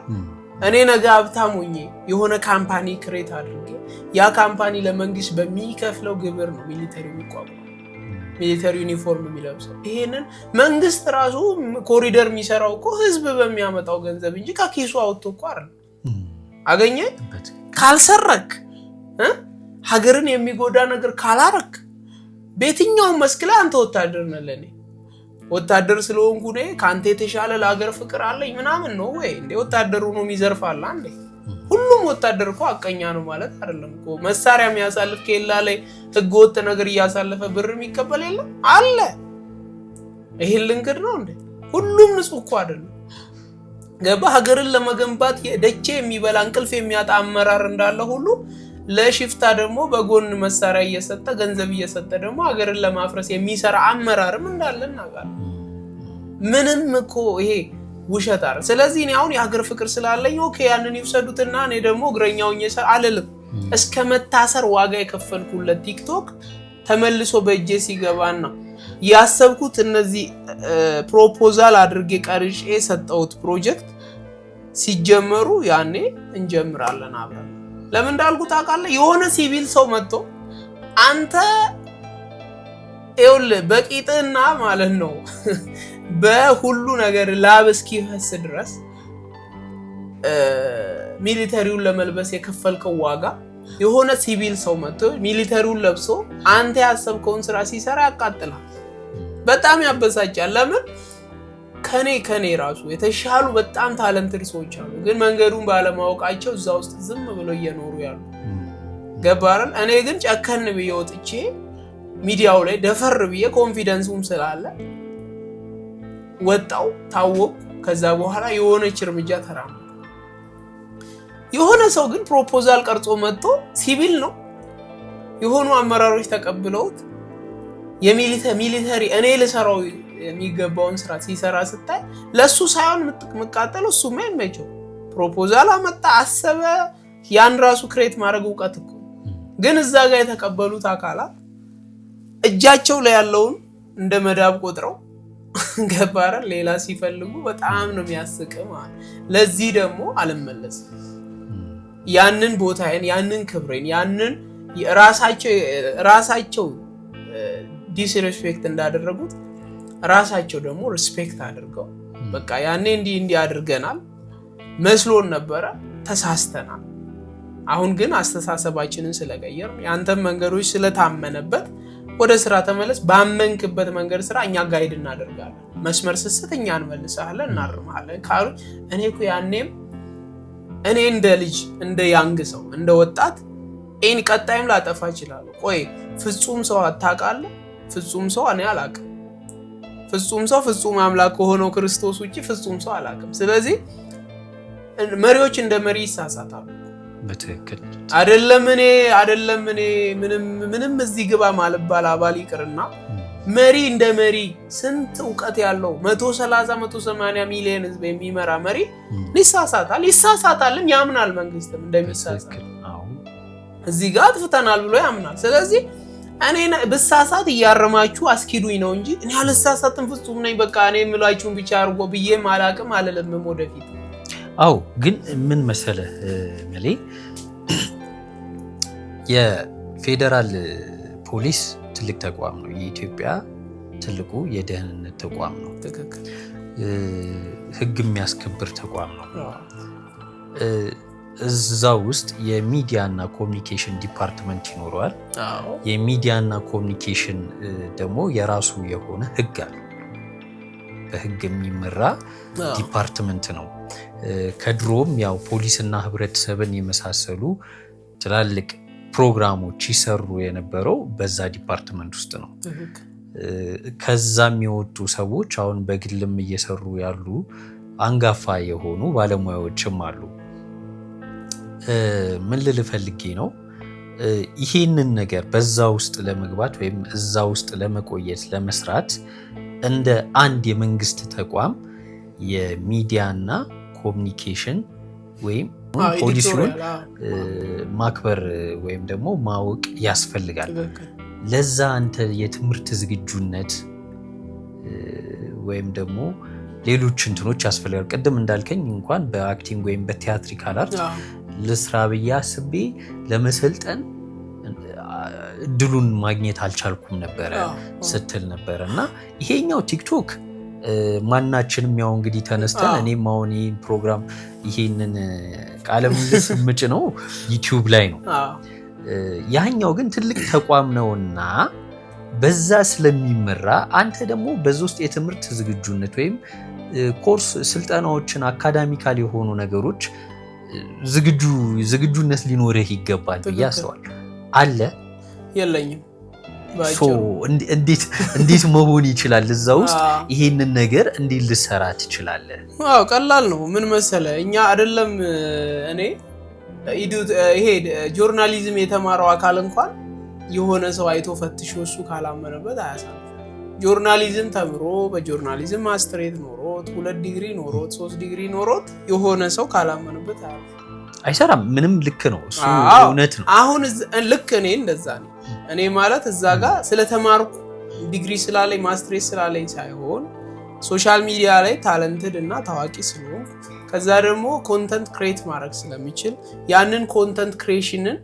እኔ ነገ ሀብታም ሆኜ የሆነ ካምፓኒ ክሬት አድርጌ ያ ካምፓኒ ለመንግስት በሚከፍለው ግብር ነው ሚሊተሪ የሚቋቋመው፣ ሚሊተሪ ዩኒፎርም የሚለብሰው። ይሄንን መንግስት ራሱ ኮሪደር የሚሰራው እኮ ህዝብ በሚያመጣው ገንዘብ እንጂ ከኪሱ አውጥቶ እኮ አይደል። አገኘ ካልሰረክ ሀገርን የሚጎዳ ነገር ካላረክ በየትኛውም መስክ ላይ አንተ ወታደር ነህ። ለኔ ወታደር ስለሆንኩ ነው ካንተ የተሻለ ለሀገር ፍቅር አለኝ ምናምን ነው ወይ እንዴ? ወታደሩ ነው የሚዘርፋል አንዴ? ሁሉም ወታደር እኮ አቀኛ ነው ማለት አይደለም እኮ። መሳሪያ የሚያሳልፍ ከሌላ ላይ ህገወጥ ነገር እያሳለፈ ብር የሚቀበል የለም አለ። ይሄ ልንገድ ነው እንዴ? ሁሉም ንጹህ እኮ አይደለም። ገባ? ሀገርን ለመገንባት ደቼ የሚበላ እንቅልፍ የሚያጣ አመራር እንዳለ ሁሉ ለሽፍታ ደግሞ በጎን መሳሪያ እየሰጠ ገንዘብ እየሰጠ ደግሞ ሀገርን ለማፍረስ የሚሰራ አመራርም እንዳለ እናውቃለን። ምንም እኮ ይሄ ውሸት አይደል። ስለዚህ እኔ አሁን የሀገር ፍቅር ስላለኝ ኦኬ ያንን ይወሰዱትና እኔ ደግሞ እግረኛውኝ አልልም። እስከ መታሰር ዋጋ የከፈልኩለት ቲክቶክ ተመልሶ በእጄ ሲገባና ያሰብኩት እነዚህ ፕሮፖዛል አድርጌ ቀርጬ የሰጠሁት ፕሮጀክት ሲጀመሩ ያኔ እንጀምራለን አብረን። ለምን እንዳልኩት ታውቃለህ? የሆነ ሲቪል ሰው መጥቶ አንተ ይኸውልህ በቂጥና ማለት ነው በሁሉ ነገር ላብ እስኪፈስ ድረስ ሚሊተሪውን ለመልበስ የከፈልከው ዋጋ የሆነ ሲቪል ሰው መጥቶ ሚሊተሪውን ለብሶ አንተ ያሰብከውን ስራ ሲሰራ ያቃጥላል። በጣም ያበሳጫል። ለምን ከኔ ራሱ የተሻሉ በጣም ታለንትድ ሰዎች አሉ፣ ግን መንገዱን ባለማወቃቸው እዛ ውስጥ ዝም ብለው እየኖሩ ያሉ። ገባረን? እኔ ግን ጨከን ብዬ ወጥቼ ሚዲያው ላይ ደፈር ብዬ ኮንፊደንሱም ስላለ ወጣው ታወቁ። ከዛ በኋላ የሆነች እርምጃ ተራመደ። የሆነ ሰው ግን ፕሮፖዛል ቀርጾ መጥቶ ሲቪል ነው የሆኑ አመራሮች ተቀብለውት የሚሊተሪ እኔ ልሰራው የሚገባውን ስራ ሲሰራ ስታይ ለሱ ሳይሆን መቃጠል እሱ ማይመቸው ፕሮፖዛል አመጣ አሰበ። ያን ራሱ ክሬት ማድረግ ዕውቀት እኮ። ግን እዛ ጋር የተቀበሉት አካላት እጃቸው ላይ ያለውን እንደ መዳብ ቆጥረው ገባረ ሌላ ሲፈልጉ በጣም ነው የሚያስቀው ማለት። ለዚህ ደግሞ አልመለስም። ያንን ቦታዬን ያንን ክብሬን ያንን ራሳቸው ዲስሪስፔክት እንዳደረጉት ራሳቸው ደግሞ ሪስፔክት አድርገው በቃ ያኔ እንዲህ አድርገናል መስሎን ነበረ፣ ተሳስተናል። አሁን ግን አስተሳሰባችንን ስለቀየርን ያንተም መንገዶች ስለታመነበት ወደ ስራ ተመለስ። ባመንክበት መንገድ ስራ እኛ ጋይድ እናደርጋለን። መስመር ስስት እኛ እንመልሳለን፣ እናርማለን ካሉ እኔ እኮ ያኔም እኔ እንደ ልጅ እንደ ያንግ ሰው እንደ ወጣት እኔ ቀጣይም ላጠፋ ይችላል። ቆይ ፍጹም ሰው አታውቃለህ? ፍጹም ሰው እኔ አላውቅም። ፍጹም ሰው ፍጹም አምላክ ሆኖ ክርስቶስ ውጪ ፍጹም ሰው አላውቅም። ስለዚህ መሪዎች እንደ መሪ ይሳሳታሉ። በትክክል አይደለም እኔ ምንም እዚህ ግባ ማለባል አባል ይቅርና መሪ እንደ መሪ ስንት ዕውቀት ያለው 130 180 ሚሊዮን ህዝብ የሚመራ መሪ ይሳሳታልም ያምናል። መንግስትም እንደሚሳሳት እዚህ ጋር አጥፍተናል ብሎ ያምናል። ስለዚህ እኔ ብሳሳት እያረማችሁ አስኪዱኝ ነው እንጂ እኔ አልሳሳትም ፍጹም ነኝ በቃ እኔ የምላችሁን ብቻ አድርጎ ብዬ ማላቅም አልልም ወደፊት። አው ግን ምን መሰለህ መሌ የፌደራል ፖሊስ ትልቅ ተቋም ነው። የኢትዮጵያ ትልቁ የደህንነት ተቋም ነው። ትክክል። ህግ የሚያስከብር ተቋም ነው። እዛ ውስጥ የሚዲያና ኮሚኒኬሽን ዲፓርትመንት ይኖረዋል። የሚዲያና ኮሚኒኬሽን ደግሞ የራሱ የሆነ ህግ አለ። በህግ የሚመራ ዲፓርትመንት ነው። ከድሮም ያው ፖሊስና ህብረተሰብን የመሳሰሉ ትላልቅ ፕሮግራሞች ይሰሩ የነበረው በዛ ዲፓርትመንት ውስጥ ነው። ከዛ የሚወጡ ሰዎች አሁን በግልም እየሰሩ ያሉ አንጋፋ የሆኑ ባለሙያዎችም አሉ። ምን ልል ፈልጌ ነው፣ ይሄንን ነገር በዛ ውስጥ ለመግባት ወይም እዛ ውስጥ ለመቆየት ለመስራት እንደ አንድ የመንግስት ተቋም የሚዲያና ኮሚኒኬሽን ወይም ፖሊሲውን ማክበር ወይም ደግሞ ማወቅ ያስፈልጋል። ለዛ አንተ የትምህርት ዝግጁነት ወይም ደግሞ ሌሎች እንትኖች ያስፈልጋል። ቅድም እንዳልከኝ እንኳን በአክቲንግ ወይም በቲያትሪካል አርት ለስራ ብዬ አስቤ ለመሰልጠን እድሉን ማግኘት አልቻልኩም ነበረ ስትል ነበረ እና ይሄኛው ቲክቶክ ማናችንም ያው እንግዲህ ተነስተን እኔም አሁን ይሄን ፕሮግራም ይሄንን ቃለ ምልልስ ምጭ ነው ዩቲዩብ ላይ ነው። ያኛው ግን ትልቅ ተቋም ነውና በዛ ስለሚመራ አንተ ደግሞ በዛ ውስጥ የትምህርት ዝግጁነት ወይም ኮርስ ስልጠናዎችን አካዳሚካል የሆኑ ነገሮች ዝግጁነት ሊኖርህ ይገባል ብዬ አስባለሁ። አለ የለኝም እንዴት መሆን ይችላል? እዛ ውስጥ ይሄንን ነገር እንዴት ልሰራ ትችላለህ? ቀላል ነው። ምን መሰለ እኛ አይደለም እኔ ይሄ ጆርናሊዝም የተማረው አካል እንኳን የሆነ ሰው አይቶ ፈትሾ እሱ ካላመነበት አያሳልፍም። ጆርናሊዝም ተምሮ በጆርናሊዝም ማስተሬት ኖሮት 2 ዲግሪ ኖሮት 3 ዲግሪ ኖሮት የሆነ ሰው ካላመነበት አይሰራም። ምንም ልክ ነው፣ እሱ እውነት ነው። አሁን ልክ እኔ እንደዛ ነው። እኔ ማለት እዛ ጋር ስለተማርኩ ዲግሪ ስላለኝ ማስተሬት ስላለኝ ሳይሆን ሶሻል ሚዲያ ላይ ታለንትድ እና ታዋቂ ስለሆንኩ ከዛ ደግሞ ኮንተንት ክሬት ማድረግ ስለሚችል ያንን ኮንተንት ክሬሽንን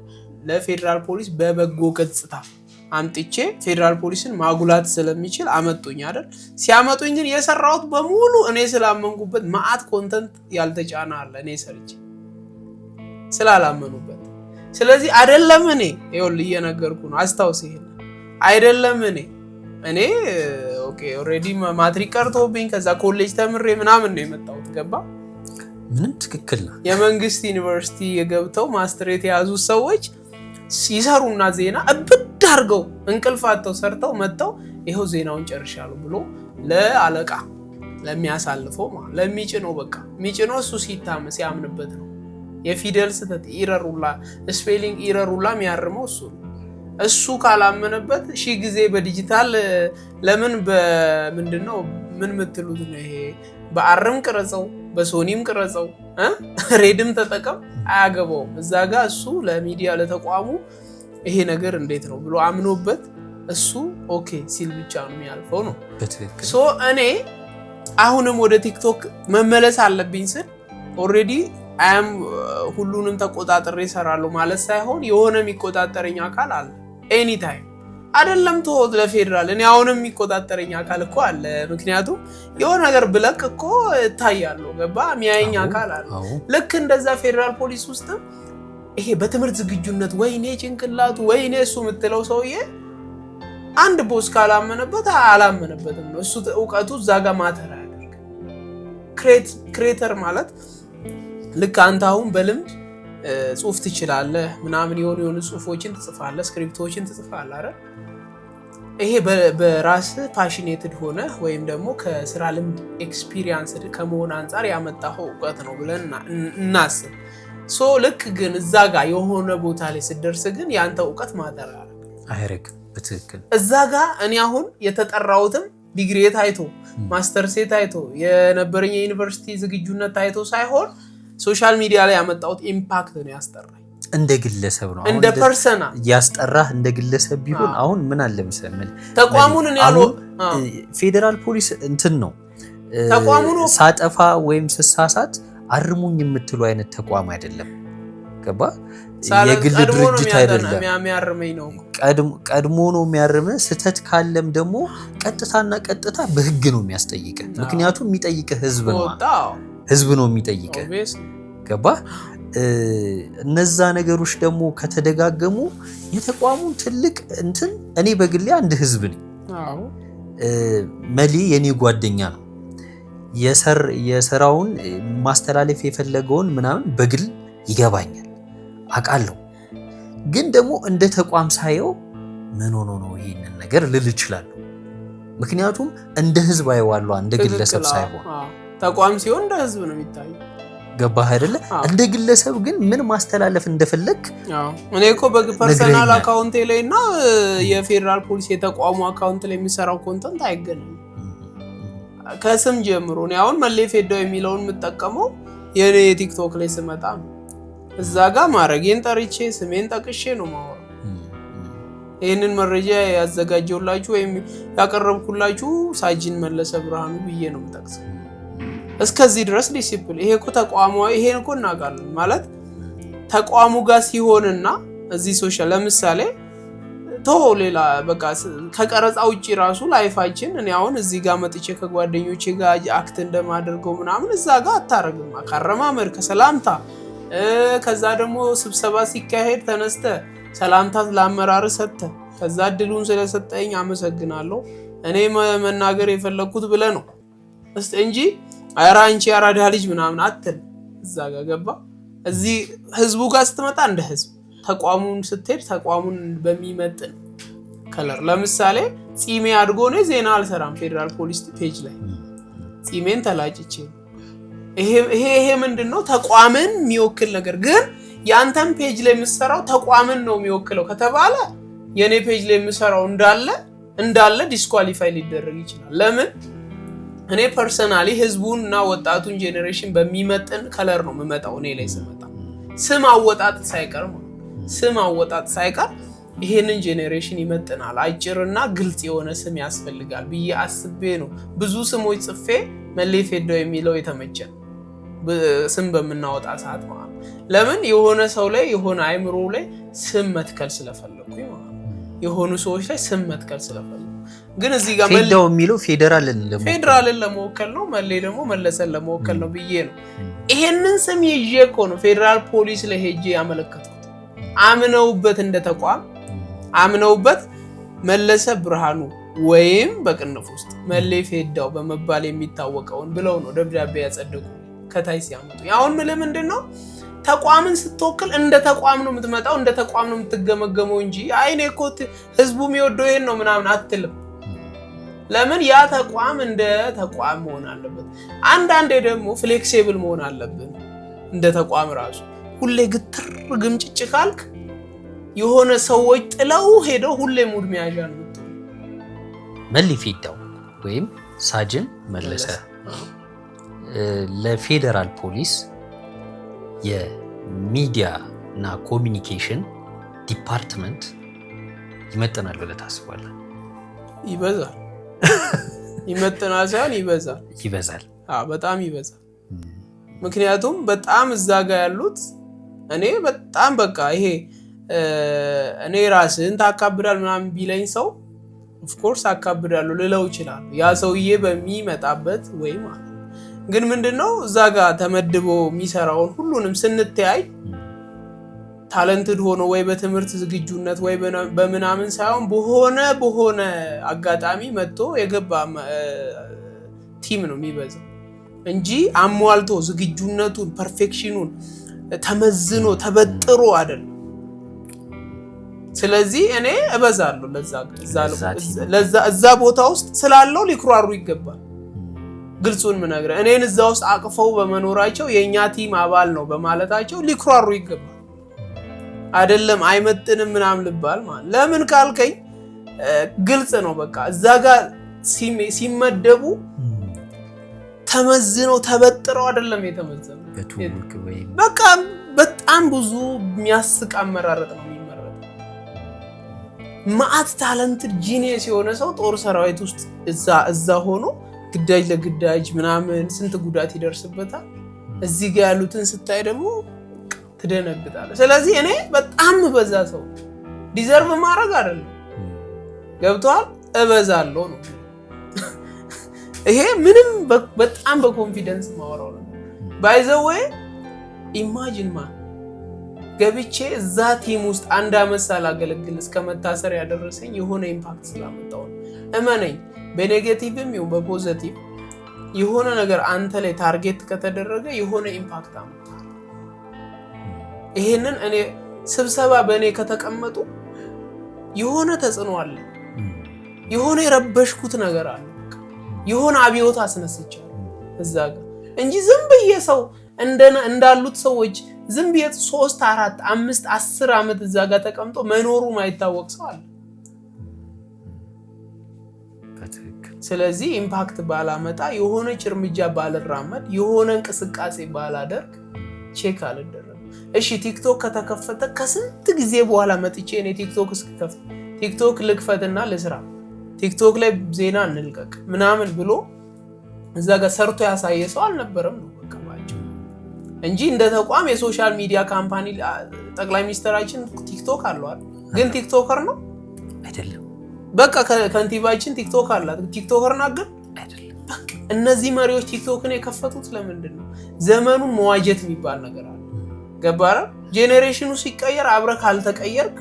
ለፌደራል ፖሊስ በበጎ ገጽታ አምጥቼ ፌደራል ፖሊስን ማጉላት ስለሚችል አመጡኝ አይደል? ሲያመጡኝ ግን የሰራሁት በሙሉ እኔ ስላመንኩበት ማአት ኮንተንት ያልተጫነ አለ እኔ ሰርቼ ስላላመኑበት። ስለዚህ አይደለም እኔ ይኸውልህ እየነገርኩ ነው፣ አስታውስ ይሄን አይደለም እኔ ኦኬ ኦሬዲ ማትሪክ ቀርቶብኝ ከዛ ኮሌጅ ተምሬ ምናምን ነው የመጣሁት። ገባ? ምንም ትክክል ነው። የመንግስት ዩኒቨርሲቲ የገብተው ማስተሬት የያዙ ሰዎች ሲሰሩና ዜና እብድ አድርገው እንቅልፋተው ሰርተው መጥተው ይሄው ዜናውን ጨርሻለሁ ብሎ ለአለቃ ለሚያሳልፈው ለሚጭነው በቃ የሚጭነው እሱ ሲያምንበት ነው። የፊደል ስህተት ኢረሩላ ስፔሊንግ ኢረሩላ የሚያርመው እሱ ካላመነበት ሺህ ጊዜ በዲጂታል ለምን በምንድነው ምን ምትሉት ነው ይሄ በአርም ቅረጸው በሶኒም ቅረጸው ሬድም ተጠቀም አያገባውም። እዛ ጋር እሱ ለሚዲያ ለተቋሙ ይሄ ነገር እንዴት ነው ብሎ አምኖበት እሱ ኦኬ ሲል ብቻ ነው የሚያልፈው ነው። ሶ እኔ አሁንም ወደ ቲክቶክ መመለስ አለብኝ ስል ኦሬዲ አም ሁሉንም ተቆጣጣሪ እሰራለሁ ማለት ሳይሆን የሆነ የሚቆጣጣረኝ አካል አለ። ኤኒ ታይም አይደለም ተወት ለፌደራል እኔ አሁንም የሚቆጣጣረኝ አካል እኮ አለ። ምክንያቱም የሆነ ነገር ብለቅ እኮ ታያለሁ። ገባ? የሚያየኝ አካል አለ። ልክ እንደዛ ፌደራል ፖሊስ ውስጥ ይሄ በትምህርት ዝግጁነት ወይኔ ጭንቅላቱ ወይኔ እሱ የምትለው ሰውዬ አንድ ቦስ ካላመነበት አላመነበትም ነው። እሱ እውቀቱ እዛ ጋር ማተር ያደርግ ክሬተር ማለት ልክ አንተ አሁን በልምድ ጽሁፍ ትችላለህ ምናምን የሆኑ ጽሁፎችን ትጽፋለህ፣ ስክሪፕቶችን ትጽፋለህ አይደል? ይሄ በራስህ ፓሽኔትድ ሆነ ወይም ደግሞ ከስራ ልምድ ኤክስፒሪየንስ ከመሆን አንፃር ያመጣኸው እውቀት ነው ብለን እናስብ። ሶ ልክ ግን እዛ ጋር የሆነ ቦታ ላይ ስትደርስ ግን ያንተ እውቀት ማተር አያደርግም። በትክክል እዛ ጋር እኔ አሁን የተጠራሁትም ዲግሪ ታይቶ ማስተርስ ታይቶ የነበረኝ የዩኒቨርሲቲ ዝግጁነት ታይቶ ሳይሆን ሶሻል ሚዲያ ላይ ያመጣሁት ኢምፓክት ነው ያስጠራኝ። እንደ ግለሰብ ነው እንደ ፐርሰና ያስጠራህ እንደ ግለሰብ ቢሆን አሁን ምን አለ መሰለህ ተቋሙን ያለው ፌደራል ፖሊስ እንትን ነው ተቋሙን ሳጠፋ ወይም ስሳሳት አርሙኝ የምትሉ አይነት ተቋም አይደለም። ገባ? የግል ድርጅት አይደለም። የሚያርመኝ ነው ቀድሞ ነው የሚያርመህ። ስህተት ካለም ደግሞ ቀጥታ በህግ ነው የሚያስጠይቅህ። ምክንያቱም የሚጠይቅህ ህዝብ ነው የሚጠይቅህ። ገባ? እነዛ ነገሮች ደግሞ ከተደጋገሙ የተቋሙን ትልቅ እንትን እኔ በግሌ አንድ ህዝብ ነኝ። መሊ የኔ ጓደኛ ነው። የሰራውን ማስተላለፍ የፈለገውን ምናምን በግል ይገባኛል አውቃለሁ። ግን ደግሞ እንደ ተቋም ሳየው ምን ሆኖ ነው ይሄንን ነገር ልል እችላለሁ። ምክንያቱም እንደ ህዝብ አይዋለሁ እንደ ግለሰብ ሳይሆን ተቋም ሲሆን እንደ ህዝብ ነው የሚታየው። ገባህ አይደለ? እንደ ግለሰብ ግን ምን ማስተላለፍ እንደፈለክ እኔ እኮ በፐርሰናል አካውንቴ ላይና የፌደራል ፖሊስ የተቋሙ አካውንት ላይ የሚሰራው ኮንተንት አይገናኝም። ከስም ጀምሮ እኔ አሁን መሌ ፌዳው የሚለውን የምጠቀመው የኔ ቲክቶክ ላይ ስመጣ ነው። እዛ ጋር ማረጌን ጠርቼ ስሜን ጠቅሼ ነው ማወራው። ይሄንን መረጃ ያዘጋጀውላችሁ ወይም ያቀረብኩላችሁ ሳጅን መለሰ ብርሃኑ ብዬ ነው የምጠቅሰው። እስከዚህ ድረስ ዲሲፕሊን ይሄ እኮ ተቋማዊ ይሄን እኮ እናውቃለን ማለት ተቋሙ ጋር ሲሆንና እዚህ ሶሻል ለምሳሌ ሌላ በቃ ከቀረጻ ውጪ ራሱ ላይፋችን እኔ አሁን እዚህ ጋር መጥቼ ከጓደኞቼ ጋር አክት እንደማደርገው ምናምን እዛ ጋር አታረግም። አካረማመድ ከሰላምታ ከዛ ደግሞ ስብሰባ ሲካሄድ ተነስተ ሰላምታ ለአመራር ሰጥተ ከዛ እድሉን ስለሰጠኝ አመሰግናለሁ እኔ መናገር የፈለኩት ብለ ነው እንጂ አራ አንቺ አራዳ ልጅ ምናምን አትል። እዛ ጋር ገባ። እዚህ ህዝቡ ጋር ስትመጣ እንደ ህዝብ ተቋሙን ስትሄድ ተቋሙን በሚመጥን ከለር ለምሳሌ ጺሜ አድጎ ነው ዜና አልሰራም ፌደራል ፖሊስ ፔጅ ላይ ጺሜን ተላጭቼ ይሄ ምንድነው ተቋምን የሚወክል ነገር ግን ያንተም ፔጅ ላይ የምሰራው ተቋምን ነው የሚወክለው ከተባለ የኔ ፔጅ ላይ የምሰራው እንዳለ ዲስኳሊፋይ ሊደረግ ይችላል። ለምን እኔ ፐርሰናሊ ህዝቡንና ወጣቱን ጄኔሬሽን በሚመጥን ከለር ነው የምመጣው። እኔ ላይ ስመጣ ስም አወጣጥ ሳይቀር ይሄንን ጄኔሬሽን ይመጥናል አጭርና ግልጽ የሆነ ስም ያስፈልጋል ብዬ አስቤ ነው ብዙ ስሞች ጽፌ መሌ ፌዳው የሚለው የተመቸን ስም በመናወጣ ሰዓት ማለት ለምን የሆነ ሰው ላይ የሆነ አይምሮ ላይ ስም መትከል ስለፈለኩኝ ማለት የሆኑ ሰዎች ላይ ስም መትከል ስለፈለኩ ግን እዚህ ጋር ፌዳው የሚለው ፌደራልን ለመወከል ነው መሌ ደግሞ መለሰን ለመወከል ነው ብዬ ነው ይሄንን ስም ይዤ እኮ ነው ፌደራል ፖሊስ ላይ ሄጄ ያመለከትኩት። አምነውበት እንደ ተቋም አምነውበት መለሰ ብርሃኑ ወይም በቅንፍ ውስጥ መሌ ፌዳው በመባል የሚታወቀውን ብለው ነው ደብዳቤ ያጸደቁ ከታይ ሲያመጡ። ያውን ምንድነው ተቋምን ስትወክል እንደ ተቋም ነው የምትመጣው እንደ ተቋም ነው የምትገመገመው እንጂ አይኔ እኮ ህዝቡ የሚወደው ይሄን ነው ምናምን አትልም። ለምን ያ ተቋም እንደ ተቋም መሆን አለበት። አንዳንዴ ደግሞ ፍሌክሲብል መሆን አለብን እንደ ተቋም ራሱ ሁሌ ግትር ግምጭጭ ካልክ የሆነ ሰዎች ጥለው ሄደው ሁሌ ሙድ መያዣ ነው። መሌ ፌዳው ወይም ሳጅን መለሰ ለፌደራል ፖሊስ የሚዲያ እና ኮሚኒኬሽን ዲፓርትመንት ይመጥናል ብለህ ታስባለህ? ይበዛል። ይመጥናል ሳይሆን ይበዛል። በጣም ይበዛል። ምክንያቱም በጣም እዛ ጋር ያሉት እኔ በጣም በቃ ይሄ እኔ ራስህን ታካብዳል ምናምን ቢለኝ ሰው ኦፍ ኮርስ አካብዳለሁ ልለው ይችላል ያ ሰውዬ በሚመጣበት ወይ ማለት ግን ምንድነው እዛ ጋር ተመድቦ የሚሰራውን ሁሉንም ስንተያይ ታለንትድ ሆኖ ወይ በትምህርት ዝግጁነት ወይ በመናምን ሳይሆን በሆነ አጋጣሚ መጥቶ የገባ ቲም ነው የሚበዛው እንጂ አሟልቶ ዝግጁነቱን ፐርፌክሽኑን ተመዝኖ ተበጥሮ አይደለም። ስለዚህ እኔ እበዛለሁ ለዛ ቦታ ውስጥ ስላለው ሊኩራሩ ይገባል። ግልጹን ምነግረ እኔን እዛ ውስጥ አቅፈው በመኖራቸው የኛ ቲም አባል ነው በማለታቸው ሊኩራሩ ይገባል። አይደለም አይመጥንም ምናምን ልባል ማለት ለምን ካልከኝ ግልጽ ነው። በቃ እዛ ጋር ሲመደቡ ተመዝነው ተበጥረው አይደለም የተመዘነው። በቃ በጣም ብዙ የሚያስቅ አመራረጥ ነው የሚመረጠው። ማአት ታለንትድ ጂኒየስ የሆነ ሰው ጦር ሰራዊት ውስጥ እዛ ሆኖ ግዳጅ ለግዳጅ ምናምን ስንት ጉዳት ይደርስበታል። እዚህ ጋር ያሉትን ስታይ ደግሞ ትደነግጣለህ። ስለዚህ እኔ በጣም በዛ ሰው ዲዘርቭ ማድረግ አይደለም ገብቷል እበዛለሁ ነው። ይሄ ምንም በጣም በኮንፊደንስ ማወራው ነው። ባይ ዘ ዌይ ኢማጂን ማን ገብቼ እዛ ቲም ውስጥ አንድ አመት ሳላገለግል እስከ መታሰር ያደረሰኝ የሆነ ኢምፓክት ስላመጣው እመነኝ። በኔጌቲቭም ይሁን በፖዚቲቭ የሆነ ነገር አንተ ላይ ታርጌት ከተደረገ የሆነ ኢምፓክት አመጣል። ይሄንን እኔ ስብሰባ በእኔ ከተቀመጡ የሆነ ተጽዕኖ አለ፣ የሆነ የረበሽኩት ነገር አለ፣ የሆነ አብዮት አስነስቻለሁ እዛ ጋር እንጂ ዝም ብዬ ሰው እንዳሉት ሰዎች ዝም ብዬ 3 4 5 10 ዓመት እዛ ጋር ተቀምጦ መኖሩ ማይታወቅ ሰው አለ። ስለዚህ ኢምፓክት ባላመጣ የሆነ እርምጃ ባልራመድ የሆነ እንቅስቃሴ ባላደርግ ቼክ አልደረም። እሺ ቲክቶክ ከተከፈተ ከስንት ጊዜ በኋላ መጥቼ እኔ ቲክቶክ እስከከፈት ቲክቶክ ልክፈትና ለስራ ቲክቶክ ላይ ዜና እንልቀቅ ምናምን ብሎ እዛ ጋር ሰርቶ ያሳየ ሰው አልነበረም ነው በቃባቸው እንጂ እንደ ተቋም የሶሻል ሚዲያ ካምፓኒ ጠቅላይ ሚኒስትራችን ቲክቶክ አለዋል። ግን ቲክቶከር ነው አይደለም። በቃ ከንቲባችን ቲክቶክ አላት፣ ቲክቶከር ናገር አይደለም። በቃ እነዚህ መሪዎች ቲክቶክን የከፈቱት ለምንድን ነው? ዘመኑን መዋጀት የሚባል ነገር አለ። ገባራ ጄኔሬሽኑ ሲቀየር አብረ ካልተቀየርክ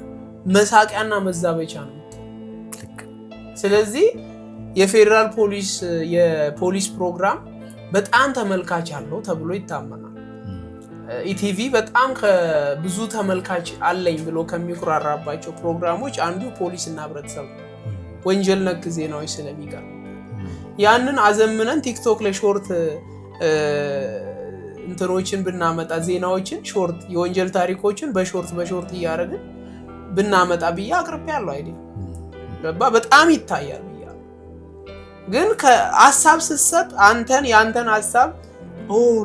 መሳቂያና መዛበቻ ነው። ስለዚህ የፌደራል ፖሊስ የፖሊስ ፕሮግራም በጣም ተመልካች አለው ተብሎ ይታመናል። ኢቲቪ በጣም ከብዙ ተመልካች አለኝ ብሎ ከሚኩራራባቸው ፕሮግራሞች አንዱ ፖሊስና ህብረተሰብ ወንጀል ነክ ዜናዎች ስለሚቀርቡ ያንን አዘምነን ቲክቶክ ላይ ሾርት እንትኖችን ብናመጣ ዜናዎችን ሾርት የወንጀል ታሪኮችን በሾርት እያደረግን ብናመጣ ብዬ አቅርቤያለሁ አይደል? በጣም ይታያል ብያለሁ። ግን ከሐሳብ ስትሰጥ ያንተን ሐሳብ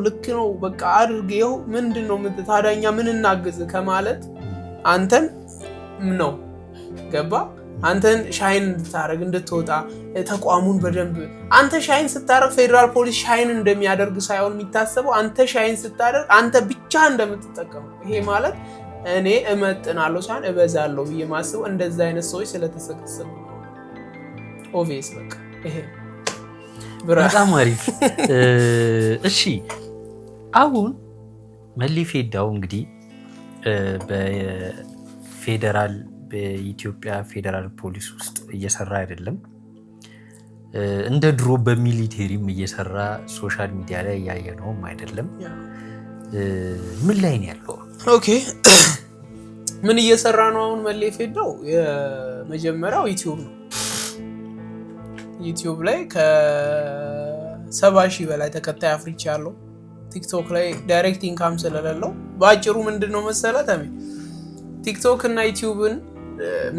ልክ ነው በቃ አድርገው ምንድነው ታዳኛ ምን እናግዝ ከማለት አንተን ነው ገባ አንተን ሻይን እንድታረግ እንድትወጣ ተቋሙን በደንብ አንተ ሻይን ስታረግ ፌደራል ፖሊስ ሻይን እንደሚያደርግ ሳይሆን የሚታሰበው አንተ ሻይን ስታደርግ አንተ ብቻ እንደምትጠቀም። ይሄ ማለት እኔ እመጥናለሁ ሳይሆን እበዛለሁ ብዬ ማስበው እንደዛ አይነት ሰዎች ስለተሰከሰቡ ኦቪየስ በቃ ይሄ በጣም አሪፍ። እሺ አሁን መሊፌዳው እንግዲህ በኢትዮጵያ ፌደራል ፖሊስ ውስጥ እየሰራ አይደለም። እንደ ድሮ በሚሊቴሪም እየሰራ ሶሻል ሚዲያ ላይ እያየነውም አይደለም። ምን ላይ ነው ያለው? ኦኬ ምን እየሰራ ነው አሁን መሊፌዳው? የመጀመሪያው ዩቲዩብ ነው። ዩቲዩብ ላይ ከ70,000 በላይ ተከታይ አፍርቻለሁ። ቲክቶክ ላይ ዳይሬክት ኢንካም ስለሌለው ባጭሩ ምንድነው መሰለህ ቲክቶክ እና ዩቲዩብን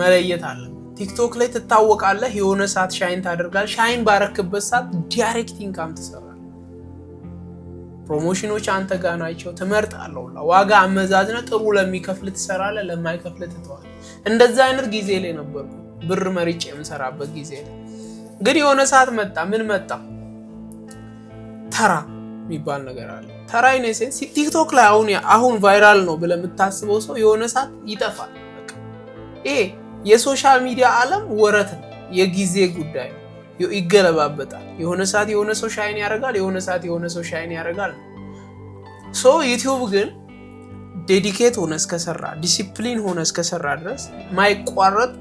መለየት አለ። ቲክቶክ ላይ ትታወቃለህ፣ የሆነ ሰዓት ሻይን ታደርጋለህ። ሻይን ባረክበት ሰዓት ዳይሬክት ኢንካም ትሰራለህ። ፕሮሞሽኖች አንተ ጋር ናቸው፣ ትመርጣለህ። ዋጋ አመዛዝነህ ጥሩ ለሚከፍል ትሰራለህ፣ ለማይከፍል ትተዋለህ። እንደዛ አይነት ጊዜ ላይ ነበርኩ፣ ብር መርጬ የምሰራበት ጊዜ ላይ። ግን የሆነ ሰዓት መጣ። ምን መጣ? ተራ የሚባል ነገር አለ። ተራ ኢነሴንስ ቲክቶክ ላይ አሁን ቫይራል ነው ብለህ የምታስበው ሰው የሆነ ሰዓት ይጠፋል። በቃ ይሄ የሶሻል ሚዲያ ዓለም ወረት ነው፣ የጊዜ ጉዳይ ነው፣ ይገለባበጣል። የሆነ ሰዓት የሆነ ሰው ሻይን ያደርጋል፣ የሆነ ሰዓት የሆነ ሰው ሻይን ያደርጋል። ዩቲዩብ ግን ዴዲኬት ሆነ እስከሰራ ዲሲፕሊን ሆነ እስከሰራ ድረስ ማይቋረጥ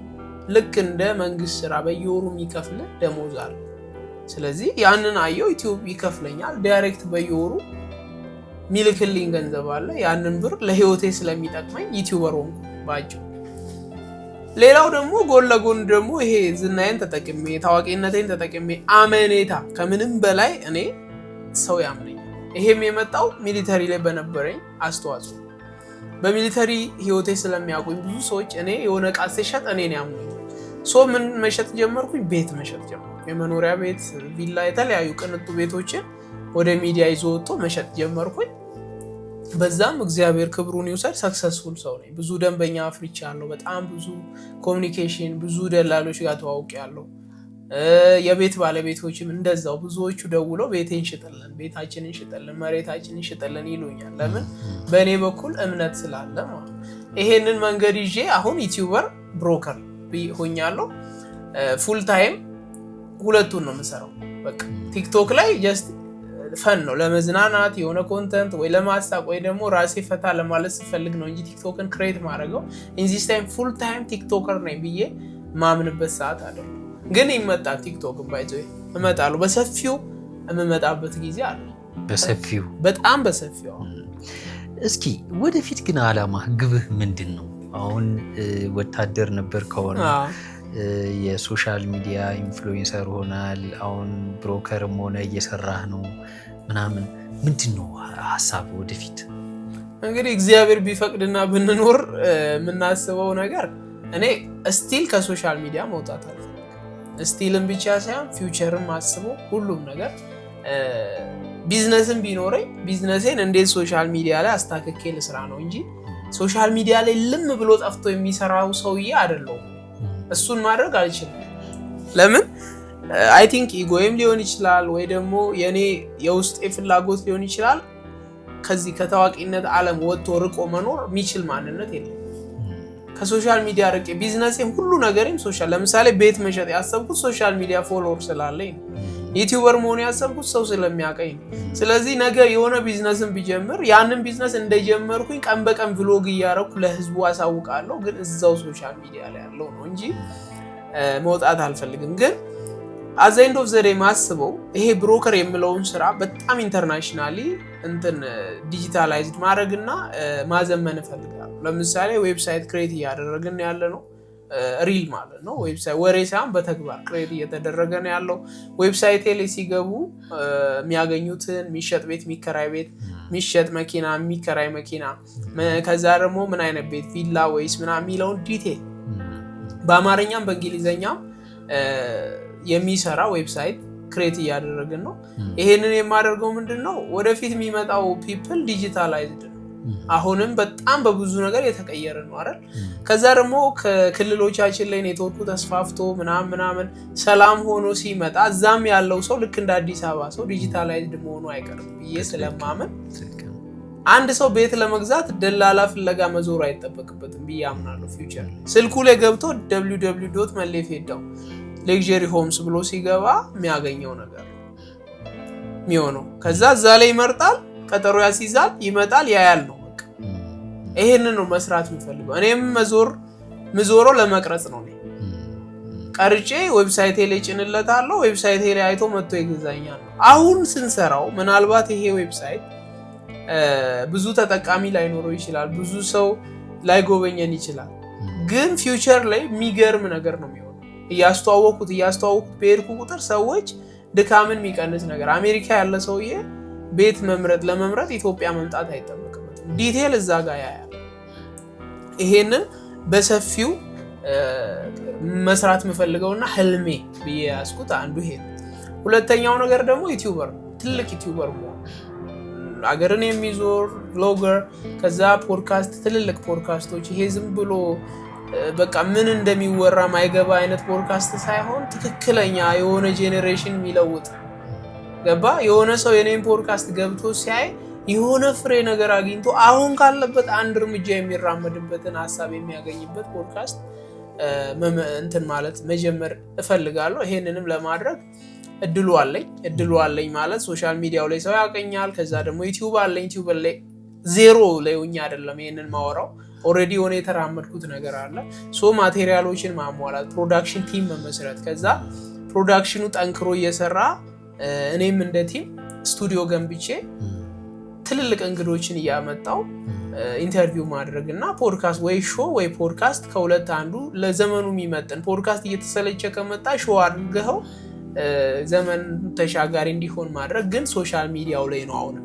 ልክ እንደ መንግስት ስራ በየወሩ የሚከፍል ደሞዝ አለ። ስለዚህ ያንን አየው ዩቲዩብ ይከፍለኛል ዳይሬክት በየወሩ ሚልክልኝ ገንዘብ አለ። ያንን ብር ለህይወቴ ስለሚጠቅመኝ ዩቲዩበር ሆንኩ ባጭሩ። ሌላው ደግሞ ጎን ለጎን ደግሞ ይሄ ዝናዬን ተጠቅሜ ታዋቂነቴን ተጠቅሜ አመኔታ ከምንም በላይ እኔ ሰው ያምነኛል። ይሄም የመጣው ሚሊተሪ ላይ በነበረኝ አስተዋጽኦ። በሚሊተሪ ህይወቴ ስለሚያውቁኝ ብዙ ሰዎች እኔ የሆነ ዕቃ ሲሸጥ እኔን ያምኑኝ። ምን መሸጥ ጀመርኩኝ? ቤት መሸጥ ጀመርኩ። የመኖሪያ ቤት፣ ቪላ፣ የተለያዩ ቅንጡ ቤቶችን ወደ ሚዲያ ይዞ ወጥቶ መሸጥ ጀመርኩኝ። በዛም እግዚአብሔር ክብሩን ይውሰድ ሰክሰስፉል ሰው ነኝ። ብዙ ደንበኛ አፍርቻለሁ። በጣም ብዙ ኮሚኒኬሽን፣ ብዙ ደላሎች ጋር ተዋውቄያለሁ። የቤት ባለቤቶችም እንደዛው ብዙዎቹ ደውለው ቤቴን ሽጥልን፣ ቤታችንን ሽጥልን፣ መሬታችንን ሽጥልን ይሉኛል። ለምን? በእኔ በኩል እምነት ስላለ ማለት። ይሄንን መንገድ ይዤ አሁን ዩቲዩበር ብሮከር ሆኛለሁ። ፉል ታይም ሁለቱን ነው የምሰራው። በቃ ቲክቶክ ላይ ጀስት ፈን ነው ለመዝናናት የሆነ ኮንተንት ወይ ለማሳቅ ወይ ደግሞ ራሴ ፈታ ለማለት ስፈልግ ነው እንጂ ቲክቶክን ክሬት ማድረገው ኢንዚስ ታይም ፉል ታይም ቲክቶከር ነኝ ብዬ ማምንበት ሰዓት አይደለም። ግን ይመጣል ቲክቶክ ባይዘው እመጣለሁ። በሰፊው የምመጣበት ጊዜ አለ በሰፊው በጣም በሰፊው። እስኪ ወደፊት ግን አላማ ግብህ ምንድን ነው? አሁን ወታደር ነበር ከሆነ የሶሻል ሚዲያ ኢንፍሉዌንሰር ሆናል። አሁን ብሮከርም ሆነ እየሰራህ ነው ምናምን፣ ምንድን ነው ሀሳብ ወደፊት? እንግዲህ እግዚአብሔር ቢፈቅድና ብንኖር የምናስበው ነገር እኔ ስቲል ከሶሻል ሚዲያ መውጣት አልፈልግም። ስቲልም ብቻ ሳይሆን ፊውቸርም አስበው ሁሉም ነገር ቢዝነስም ቢኖረኝ ቢዝነሴን እንዴት ሶሻል ሚዲያ ላይ አስታክኬ ልስራ ነው እንጂ ሶሻል ሚዲያ ላይ ልም ብሎ ጠፍቶ የሚሰራው ሰውዬ አይደለሁም። እሱን ማድረግ አልችልም። ለምን አይ ቲንክ ኢጎይም ሊሆን ይችላል ወይ ደግሞ የኔ የውስጤ ፍላጎት ሊሆን ይችላል። ከዚህ ከታዋቂነት ዓለም ወጥቶ ርቆ መኖር የሚችል ማንነት የለም። ከሶሻል ሚዲያ ርቄ ቢዝነሴም ሁሉ ነገርም ሶሻል፣ ለምሳሌ ቤት መሸጥ ያሰብኩት ሶሻል ሚዲያ ፎሎወር ስላለኝ ነው። ዩቲዩበር መሆን ያሰብኩት ሰው ስለሚያቀኝ ነው። ስለዚህ ነገ የሆነ ቢዝነስን ቢጀምር ያንን ቢዝነስ እንደጀመርኩኝ ቀን በቀን ቭሎግ እያረኩ ለህዝቡ አሳውቃለሁ። ግን እዛው ሶሻል ሚዲያ ላይ ያለው ነው እንጂ መውጣት አልፈልግም። ግን አት ዘ ኤንድ ኦፍ ዘ ዴይ ማስበው ይሄ ብሮከር የምለውን ስራ በጣም ኢንተርናሽናሊ ዲጂታላይዝድ ማድረግና ማዘመን እፈልጋለሁ። ለምሳሌ ዌብሳይት ክሬት እያደረግን ያለ ነው። ሪል ማለት ነው። ዌብሳይት ወሬ ሳይሆን በተግባር ክሬት እየተደረገ ነው ያለው። ዌብሳይት ላይ ሲገቡ የሚያገኙትን የሚሸጥ ቤት፣ የሚከራይ ቤት፣ የሚሸጥ መኪና፣ የሚከራይ መኪና፣ ከዛ ደግሞ ምን አይነት ቤት ቪላ ወይስ ምናምን የሚለውን ዲቴል በአማርኛም በእንግሊዘኛም የሚሰራ ዌብሳይት ክሬት እያደረግን ነው። ይሄንን የማደርገው ምንድነው ወደፊት የሚመጣው ፒፕል ዲጂታላይዝድ ነው። አሁንም በጣም በብዙ ነገር የተቀየረ ነው አይደል? ከዛ ደግሞ ከክልሎቻችን ላይ ኔትወርኩ ተስፋፍቶ ምናምን ሰላም ሆኖ ሲመጣ እዛም ያለው ሰው ልክ እንደ አዲስ አበባ ሰው ዲጂታላይዝድ መሆኑ አይቀርም ብዬ ስለማመን አንድ ሰው ቤት ለመግዛት ደላላ ፍለጋ መዞር አይጠበቅበትም ብዬ አምናለሁ። ፊውቸር ስልኩ ላይ ገብቶ www.መሌፌዳው ሌክዠሪ ሆምስ ብሎ ሲገባ የሚያገኘው ነገር የሚሆነው ከዛ እዛ ላይ ይመርጣል፣ ቀጠሮ ያስይዛል፣ ይመጣል፣ ያያል ነው በቃ። ይሄንን ነው መስራት የምፈልገው። እኔም መዞሮ ለመቅረጽ ነው። ቀርጬ ዌብሳይቴ ላይ ጭንለታለሁ። ዌብሳይቴ ላይ አይቶ መጥቶ ይገዛኛል። አሁን ስንሰራው ምናልባት ይሄ ዌብሳይት ብዙ ተጠቃሚ ላይኖረው ይችላል፣ ብዙ ሰው ላይጎበኘን ይችላል። ግን ፊውቸር ላይ የሚገርም ነገር ነው የሚሆነው። እያስተዋወቁት በሄድኩ ቁጥር ሰዎች ድካምን የሚቀንስ ነገር። አሜሪካ ያለ ሰውዬ ቤት ለመምረጥ ኢትዮጵያ መምጣት አይጠበቅበትም። ዲቴል እዛ ጋር ያያል። ይሄንን በሰፊው መስራት የምፈልገውና ህልሜ ብዬ ያስኩት አንዱ ይሄ ነው። ሁለተኛው ነገር ደግሞ ዩቲዩበር ነው። ትልቅ ዩቲዩበር መሆን፣ አገርን የሚዞር ብሎገር፣ ከዛ ፖድካስት፣ ትልልቅ ፖድካስቶች። ይሄ ዝም ብሎ በቃ ምን እንደሚወራ ማይገባ አይነት ፖድካስት ሳይሆን ትክክለኛ የሆነ ጄኔሬሽን የሚለውጥ ገባ። የሆነ ሰው የኔን ፖድካስት ገብቶ ሲያይ የሆነ ፍሬ ነገር አግኝቶ አሁን ካለበት አንድ እርምጃ የሚራመድበትን ሀሳብ የሚያገኝበት ፖድካስት ማለት መጀመር እፈልጋለሁ። ይሄንንም ለማድረግ እድሉ አለኝ ማለት ሶሻል ሚዲያው ላይ ሰው ያቀኛል። ከዛ ደግሞ ዩቲዩብ አለኝ። ዩቲዩብ ላይ ዜሮ ላይ ሆኜ አይደለም ይሄንን ማወራው። ኦሬዲ ሆነ የተራመድኩት ነገር አለ። ማቴሪያሎችን ማሟላት፣ ፕሮዳክሽን ቲም መመስረት፣ ከዛ ፕሮዳክሽኑ ጠንክሮ እየሰራ እኔም እንደ ቲም ስቱዲዮ ገንብቼ ትልልቅ እንግዶችን እያመጣው ኢንተርቪው ማድረግ እና ፖድካስት ወይ ሾው ወይ ፖድካስት ከሁለት አንዱ ለዘመኑ የሚመጥን ፖድካስት እየተሰለቸ ከመጣ ሾው አድርገው ዘመን ተሻጋሪ እንዲሆን ማድረግ። ግን ሶሻል ሚዲያው ላይ ነው አሁን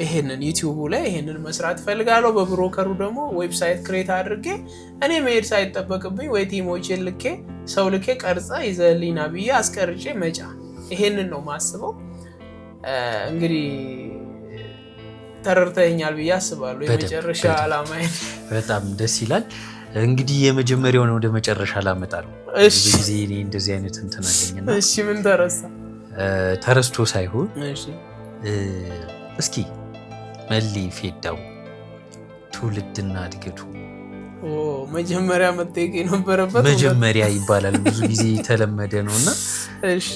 ይሄንን ዩቲዩብ ላይ ይሄንን መስራት ፈልጋለሁ። በብሮከሩ ደግሞ ዌብሳይት ክሬት አድርጌ እኔ መሄድ ሳይጠበቅብኝ ወይ ቲሞችን ልኬ ሰው ልኬ ቀርጻ ይዘልኝና ብዬ አስቀርጬ መጫ። ይሄንን ነው ማስበው። እንግዲህ ተረድተኛል ብዬ አስባለሁ። የመጨረሻ ዓላማዬ በጣም ደስ ይላል። እንግዲህ የመጀመሪያውን ወደ መጨረሻ ላመጣ ነው። እሺ ጊዜ እኔ እንደዚህ አይነት እንትን አገኘና እሺ ምን ተረስቶ ሳይሆን እሺ እስኪ መሌፌዳው ትውልድና እድገቱ መጀመሪያ መጠየቅ የነበረበት መጀመሪያ ይባላል። ብዙ ጊዜ የተለመደ ነውና እሺ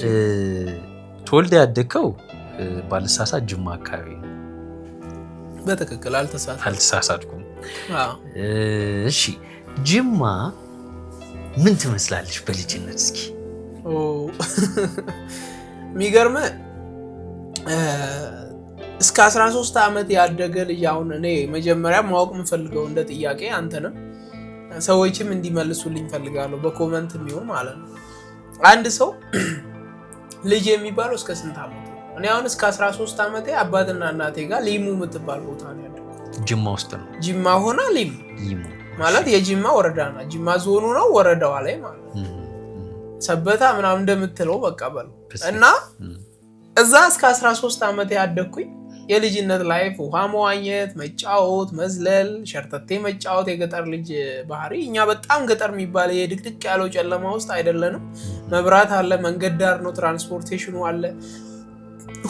ተወልደ ያደከው ባልሳሳት ጅማ አካባቢ ነው። በትክክል አልተሳሳትኩም። እሺ ጅማ ምን ትመስላለች በልጅነት? እስኪ የሚገርም እስከ 13 ዓመት ያደገ ልጅ አሁን እኔ መጀመሪያ ማወቅ የምፈልገው እንደ ጥያቄ አንተንም ሰዎችም እንዲመልሱልኝ ፈልጋለሁ በኮሜንት የሚሆን ማለት ነው። አንድ ሰው ልጅ የሚባለው እስከ ስንት ዓመት ነው? እኔ አሁን እስከ 13 ዓመቴ አባትና እናቴ ጋር ሊሙ የምትባል ቦታ ነው ያደግኩት። ጅማ ውስጥ ነው። ጅማ ሆና ሊሙ ማለት የጅማ ወረዳ ነው። ጅማ ዞኑ ነው ወረዳዋ ላይ ማለት ሰበታ ምናምን እንደምትለው በቃ በለው እና እዛ እስከ 13 ዓመት ያደግኩኝ የልጅነት ላይፍ ውሃ መዋኘት፣ መጫወት፣ መዝለል፣ ሸርተቴ መጫወት የገጠር ልጅ ባህሪ። እኛ በጣም ገጠር የሚባል የድቅድቅ ያለው ጨለማ ውስጥ አይደለንም። መብራት አለ፣ መንገድ ዳር ነው፣ ትራንስፖርቴሽኑ አለ፣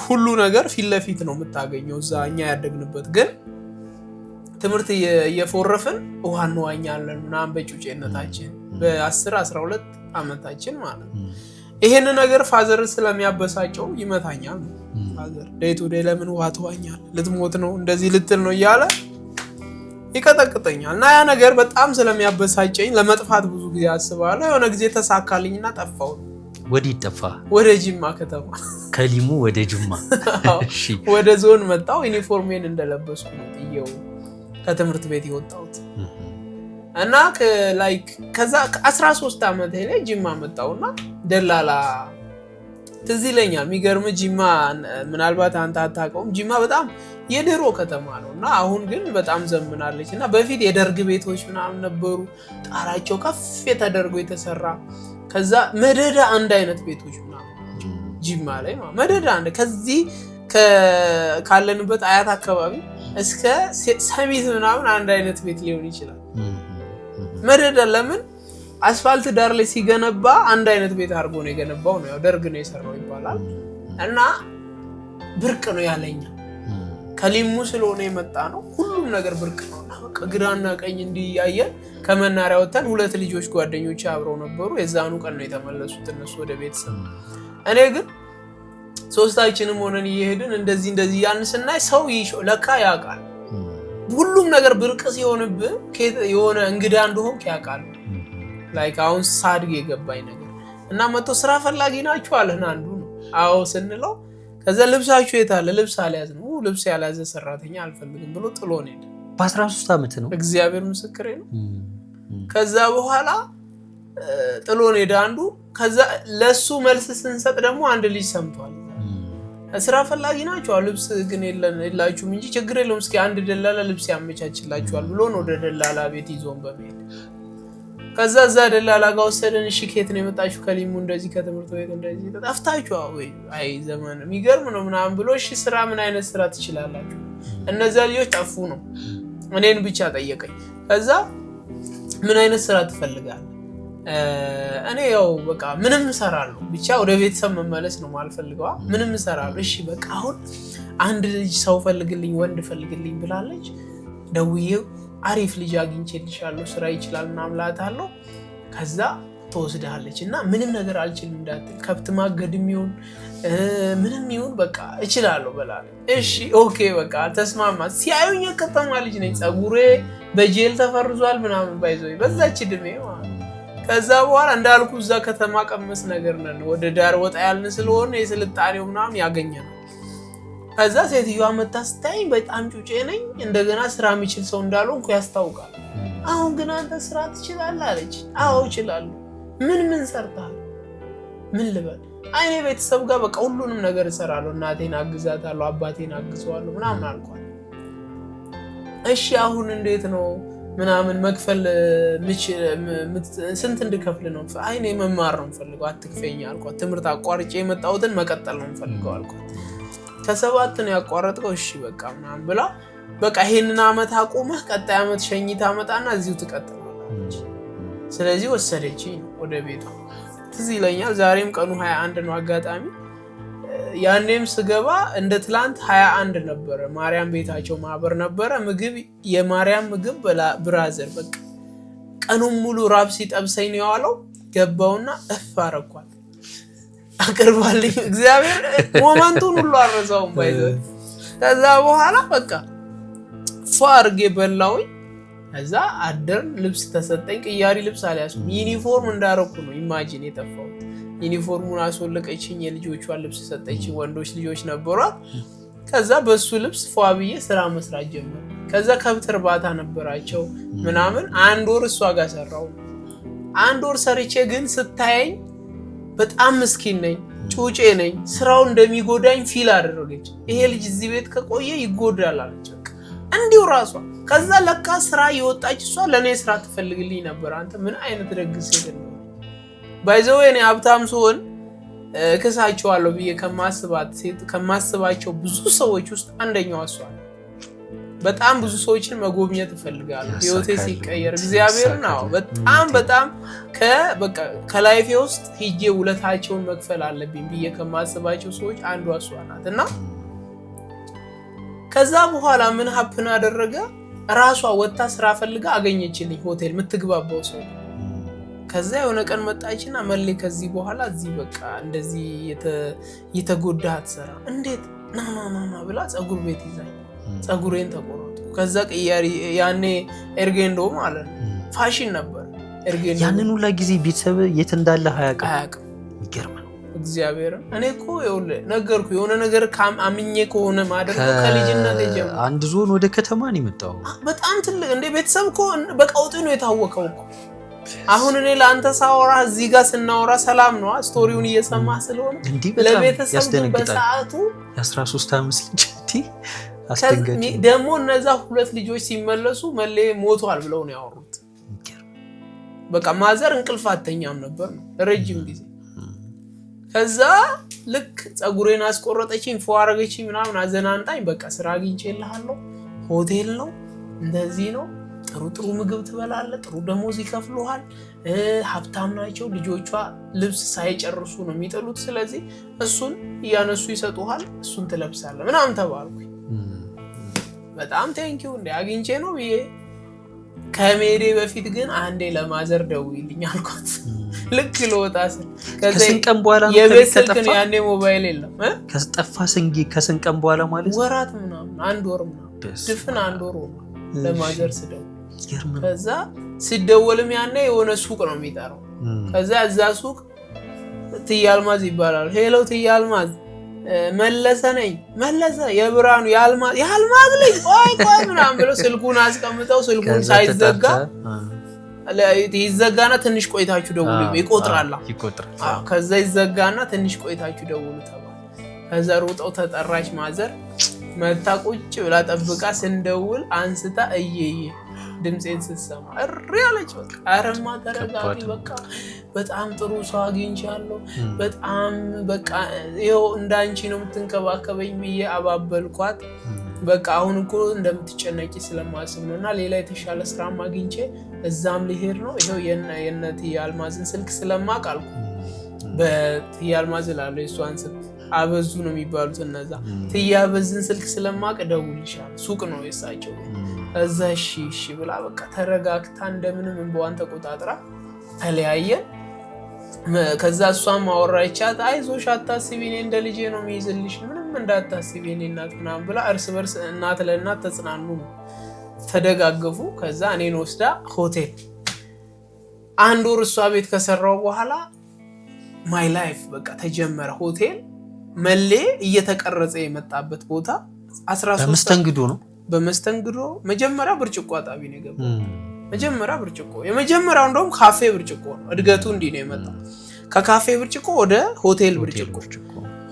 ሁሉ ነገር ፊት ለፊት ነው የምታገኘው እዛ እኛ ያደግንበት። ግን ትምህርት እየፎረፍን ውሃ እንዋኛለን ምናምን በጩጬነታችን በ10-12 ዓመታችን ማለት ነው። ይሄን ነገር ፋዘር ስለሚያበሳጨው ይመታኛል። ፋዘር ዴይ ቱ ዴይ ለምን ውሃ ትዋኛለህ? ልትሞት ነው እንደዚህ ልትል ነው እያለ ይቀጠቅጠኛል። እና ያ ነገር በጣም ስለሚያበሳጨኝ ለመጥፋት ብዙ ጊዜ አስባለሁ። የሆነ ጊዜ ተሳካልኝና ጠፋሁ። ወዴት ጠፋ? ወደ ጅማ ከተማ። ከሊሙ ወደ ጅማ። እሺ ወደ ዞን መጣሁ። ዩኒፎርሜን እንደለበስኩ ነው ጥዬው ከትምህርት ቤት የወጣሁት። እና ከዛ 13 ዓመቴ ላይ ጅማ መጣሁና ደላላ ትዝ ይለኛል። የሚገርም ጅማ ምናልባት አንተ አታውቀውም። ጅማ በጣም የድሮ ከተማ ነው እና አሁን ግን በጣም ዘምናለች። እና በፊት የደርግ ቤቶች ምናምን ነበሩ፣ ጣራቸው ከፍ ተደርጎ የተሰራ። ከዛ መደዳ አንድ አይነት ቤቶች ምናምን ጅማ ላይ መደዳ አንድ ከዚህ ካለንበት አያት አካባቢ እስከ ሰሚት ምናምን አንድ አይነት ቤት ሊሆን ይችላል። መደዳ ለምን አስፋልት ዳር ላይ ሲገነባ አንድ አይነት ቤት አድርጎ ነው የገነባው። ነው ያው ደርግ ነው የሰራው ይባላል። እና ብርቅ ነው ያለኛ ከሊሙ ስለሆነ የመጣ ነው። ሁሉም ነገር ብርቅ ነው። በቃ ግራና ቀኝ እንዲያየን ከመናሪያ ወተን 2 ልጆች ጓደኞች አብረው ነበሩ። የዛኑ ቀን ነው የተመለሱት እነሱ ወደ ቤተሰብ። እኔ ግን ሶስታችንም ሆነን እየሄድን እንደዚህ ያን ስናይ ሰው ለካ ያውቃል። ሁሉም ነገር ብርቅ ሲሆንብህ የሆነ እንግዳ እንደሆንክ ያውቃል። ላይክ አሁን ሳድግ የገባኝ ነገር እና መጥቶ ስራ ፈላጊ ናችሁ አለን አንዱ ነው። አዎ ስንለው ከዛ ልብሳችሁ የት አለ? ልብስ አልያዝንም። ልብስ ያልያዘ ሰራተኛ አልፈልግም ብሎ ጥሎን ሄደ። በ13 ዓመት ነው። እግዚአብሔር ምስክሬ ነው። ከዛ በኋላ ጥሎን ሄደ አንዱ። ከዛ ለሱ መልስ ስንሰጥ ደግሞ አንድ ልጅ ሰምቷል። ስራ ፈላጊ ናችሁ ልብስ ግን የላችሁም እንጂ ችግር የለውም እስኪ አንድ ደላላ ልብስ ያመቻችላችኋል ብሎን ወደ ደላላ ቤት ይዞን በመሄድ ከዛ እዛ ደላላ ጋር ወሰደን። እሺ ከየት ነው የመጣችሁ? ከሊሙ እንደዚህ ከትምህርት ቤት እንደዚህ ተጣፍታችሁ? ወይ አይ ዘመን የሚገርም ነው ምናምን ብሎ እሺ ስራ ምን አይነት ስራ ትችላላችሁ? እነዛ ልጆች ጠፉ ነው እኔን ብቻ ጠየቀኝ። ከዛ ምን አይነት ስራ ትፈልጋለህ? እኔ ያው በቃ ምንም እሰራለሁ ብቻ ወደ ቤተሰብ መመለስ ነው ማልፈልገዋ። ምንም እሰራለሁ። እሺ በቃ አሁን አንድ ልጅ ሰው ፈልግልኝ ወንድ ፈልግልኝ ብላለች። ደውዬው አሪፍ ልጅ አግኝቼልሻለሁ ስራ ይችላል ምናምን እላታለሁ። ከዛ ትወስዳለች እና ምንም ነገር አልችልም እንዳትል ከብት ማገድም ይሁን ምንም ይሁን በቃ እችላለሁ በላለች። እሺ ኦኬ በቃ ተስማማ። ሲያዩኝ ከተማ ልጅ ነኝ፣ ጸጉሬ በጄል ተፈርዟል ምናምን ባይዘው በዛች እድሜ ማለት። ከዛ በኋላ እንዳልኩ እዛ ከተማ ቀመስ ነገር ነን። ወደ ዳር ወጣ ያልን ስለሆነ የስልጣኔው ምናምን ያገኘናል። ከዛ ሴትዮዋ መታ ስታይ በጣም ጩጬ ነኝ፣ እንደገና ስራ የሚችል ሰው እንዳልሆንኩ ያስታውቃል። አሁን ግን አንተ ስራ ትችላለህ አለች። አዎ እችላለሁ። ምን ሰርተሃል? ምን ልበል? አይኔ ቤተሰብ ጋር በቃ ሁሉንም ነገር እሰራለሁ። እናቴን አግዛታለሁ፣ አባቴን አግዘዋለሁ ምናምን አልኳት። እሺ አሁን እንዴት ነው ምናምን መክፈል ስንት እንድከፍል ነው? አይኔ መማር ነው የምፈልገው፣ አትክፈኝ አልኳት። ትምህርት አቋርጬ የመጣሁትን መቀጠል ነው የምፈልገው አልኳት። ከ7 ነው ያቋረጥከው? እሺ በቃ ምናምን ብላ በቃ ይሄንን አመት አቆመህ ቀጣይ አመት ሸኝታ መጣና እዚሁ ትቀጥላለች። ስለዚህ ወሰደችኝ ወደ ቤቷ። ትዝ ይለኛል ዛሬም ቀኑ 21 ነው አጋጣሚ። ያኔም ስገባ እንደ ትላንት 21 ነበረ። ማርያም ቤታቸው ማህበር ነበረ። ምግብ የማርያም ምግብ ብራዘር በቃ ቀኑን ሙሉ ራብ ሲጠብሰኝ ነው የዋለው። ገባውና አረኳት አቅርባልኝ። እግዚአብሔር ሞመንቱን ሁሉ አረሳውም ባይዘ። ከዛ በኋላ በቃ ፋርጌ በላውኝ። ከዛ አደር ልብስ ተሰጠኝ። ቅያሪ ልብስ አልያዝኩም። ዩኒፎርም እንዳረኩ ነው ኢማጂን የጠፋሁት። ዩኒፎርሙን አስወለቀችኝ፣ የልጆቿን ልብስ ሰጠችኝ። ወንዶች ልጆች ነበሯት። ከዛ በሱ ልብስ ፏብዬ ስራ መስራት ጀመረ። ከዛ ከብት እርባታ ነበራቸው ምናምን 1 ወር እሷ ጋር ሰራው። 1 ወር ሰርቼ ግን ስታየኝ በጣም ምስኪን ነኝ፣ ጩጬ ነኝ፣ ስራው እንደሚጎዳኝ ፊል አደረገች። ይሄ ልጅ እዚህ ቤት ከቆየ ይጎዳል አለች እንዲሁ ራሷ። ከዛ ለካ ስራ የወጣች እሷ ለኔ ስራ ትፈልግልኝ ነበር። አንተ ምን አይነት ደግ ሴት ነው! ባይዘው እኔ ሀብታም ስሆን ከሳቸዋለሁ ብዬ ከማስባቸው ብዙ ሰዎች ውስጥ አንደኛው እሷ ነው። በጣም ብዙ ሰዎችን መጎብኘት እፈልጋለሁ ህይወቴ ሲቀየር እግዚአብሔር ነው። በጣም ከላይፌ ውስጥ ሄጄ ውለታቸውን መክፈል አለብኝ ብዬ ከማስባቸው ሰዎች አንዷ እሷ ናት። እና ከዛ በኋላ ምን ሀፕን አደረገ? ራሷ ወጣ ስራ ፈልጋ አገኘችልኝ ሆቴል የምትግባባው ሰው። ከዛ የሆነ ቀን መጣችና መሌ ከዚህ በኋላ እዚህ በቃ እንደዚህ የተጎዳህ አትሰራ እንዴት ና ብላ ፀጉር ቤት ይዛኝ ፀጉሬን ተቆረጡ። ከዛ ቅያሪ ያኔ ኤርጌንዶ ማለት ነው ፋሽን ነበር ኤርጌንዶ። ያንን ሁላ ጊዜ ቤተሰብ የት እንዳለ አያውቅም። ይገርም ነው እግዚአብሔር። እኔ እኮ ይኸውልህ ነገርኩ የሆነ ነገር አምኜ ከሆነ ማደርገው ከልጅነት ጀምሮ። አንድ ዞን ወደ ከተማ ነው የመጣው። በጣም ትልቅ እንደ ቤተሰብ እኮ በቀውጥ ነው የታወቀው እኮ። አሁን እኔ ለአንተ ሳወራ እዚህ ጋር ስናወራ ሰላም ነው ስቶሪውን እየሰማህ ስለሆነ ለቤተሰብ በሰዓቱ የ13 ዓመት ልጅ ደግሞ እነዛ 2 ልጆች ሲመለሱ መሌ ሞቷል ብለው ነው ያወሩት። በቃ ማዘር እንቅልፍ አተኛም ነበር ነው ረጅም ጊዜ። ከዛ ልክ ፀጉሬን አስቆረጠችኝ ፏረገችኝ ምናምን አዘናንጣኝ። በቃ ስራ አግኝቼልሃለሁ፣ ሆቴል ነው እንደዚህ ነው፣ ጥሩ ምግብ ትበላለህ፣ ጥሩ ደሞዝ ይከፍሉሃል፣ ሀብታም ናቸው ልጆቿ፣ ልብስ ሳይጨርሱ ነው የሚጥሉት፣ ስለዚህ እሱን እያነሱ ይሰጡሃል፣ እሱን ትለብሳለህ ምናምን ተባልኩኝ። በጣም ቴንኪው እንደ አግኝቼ ነው ብዬ ከሜዴ በፊት ግን አንዴ ለማዘር ደውይልኝ አልኳት። ልክ ልወጣ ስል ከስንት ቀን በኋላ የቤት ስልክ ነው ያኔ ሞባይል የለም። ከጠፋ ከስንት ቀን በኋላ ማለት ወራት ምናምን 1 ወር ምናምን ድፍን 1 ወር ሆነ ለማዘር ስደውል። ከዛ ሲደወልም ያኔ የሆነ ሱቅ ነው የሚጠራው። ከዛ እዛ ሱቅ ትያልማዝ ይባላል። ሄሎ ትያልማዝ መለሰ ነኝ። መለሰ የብራኑ ያልማዝ ልጅ ቆይ ምናምን ብሎ ስልኩን አስቀምጠው ስልኩን ሳይዘጋ ይዘጋና ትንሽ ቆይታችሁ ደውሉ ይቆጥራል። ከዛ ይዘጋና ትንሽ ቆይታችሁ ደውሉ ተባለ። ከዛ ሮጠው ተጠራች ማዘር መታ ቁጭ ብላ ጠብቃ ስንደውል አንስታ እየየ ድምጼን ስትሰማ እሪ አለች። በቃ አረማ ተረጋጊ፣ በቃ በጣም ጥሩ ሰው አግኝቻለሁ፣ በጣም በቃ ይኸው እንዳንቺ ነው የምትንከባከበኝ ብዬ አባበልኳት። በቃ አሁን እኮ እንደምትጨነቂ ስለማስብ ነውና ሌላ የተሻለ ስራም አግኝቼ እዛም ልሄድ ነው። ይኸው የነ ትያልማዝን ስልክ ስለማቅ አልኩ። በትያልማዝ ላለው የሷን ስልክ አበዙ ነው የሚባሉት እነዛ። ትያበዝን ስልክ ስለማቅ ደውልሻለሁ፣ ሱቅ ነው የሳቸው። እዛ እሺ ብላ በቃ ተረጋግታ እንደምንም እንበዋን ተቆጣጥራ ተለያየን። ከዛ እሷም አወራቻት፣ አይዞሽ አታስቢ፣ እኔ እንደ ልጄ ነው የሚይዝልሽ፣ ምንም እንዳታስቢ እኔ እናት ምናምን ብላ እርስ በርስ እናት ለእናት ተጽናኑ፣ ተደጋገፉ። ከዛ እኔን ወስዳ ሆቴል 1 ወር እሷ ቤት ከሰራው በኋላ ማይ ላይፍ በቃ ተጀመረ። ሆቴል መሌ እየተቀረጸ የመጣበት ቦታ 13 በመስተንግዶ ነው። በመስተንግዶ መጀመሪያ ብርጭቆ አጣቢ ነው የገባው። መጀመሪያ ብርጭቆ የመጀመሪያው እንደውም ካፌ ብርጭቆ ነው። እድገቱ እንዲህ ነው የመጣው። ከካፌ ብርጭቆ ወደ ሆቴል ብርጭቆ።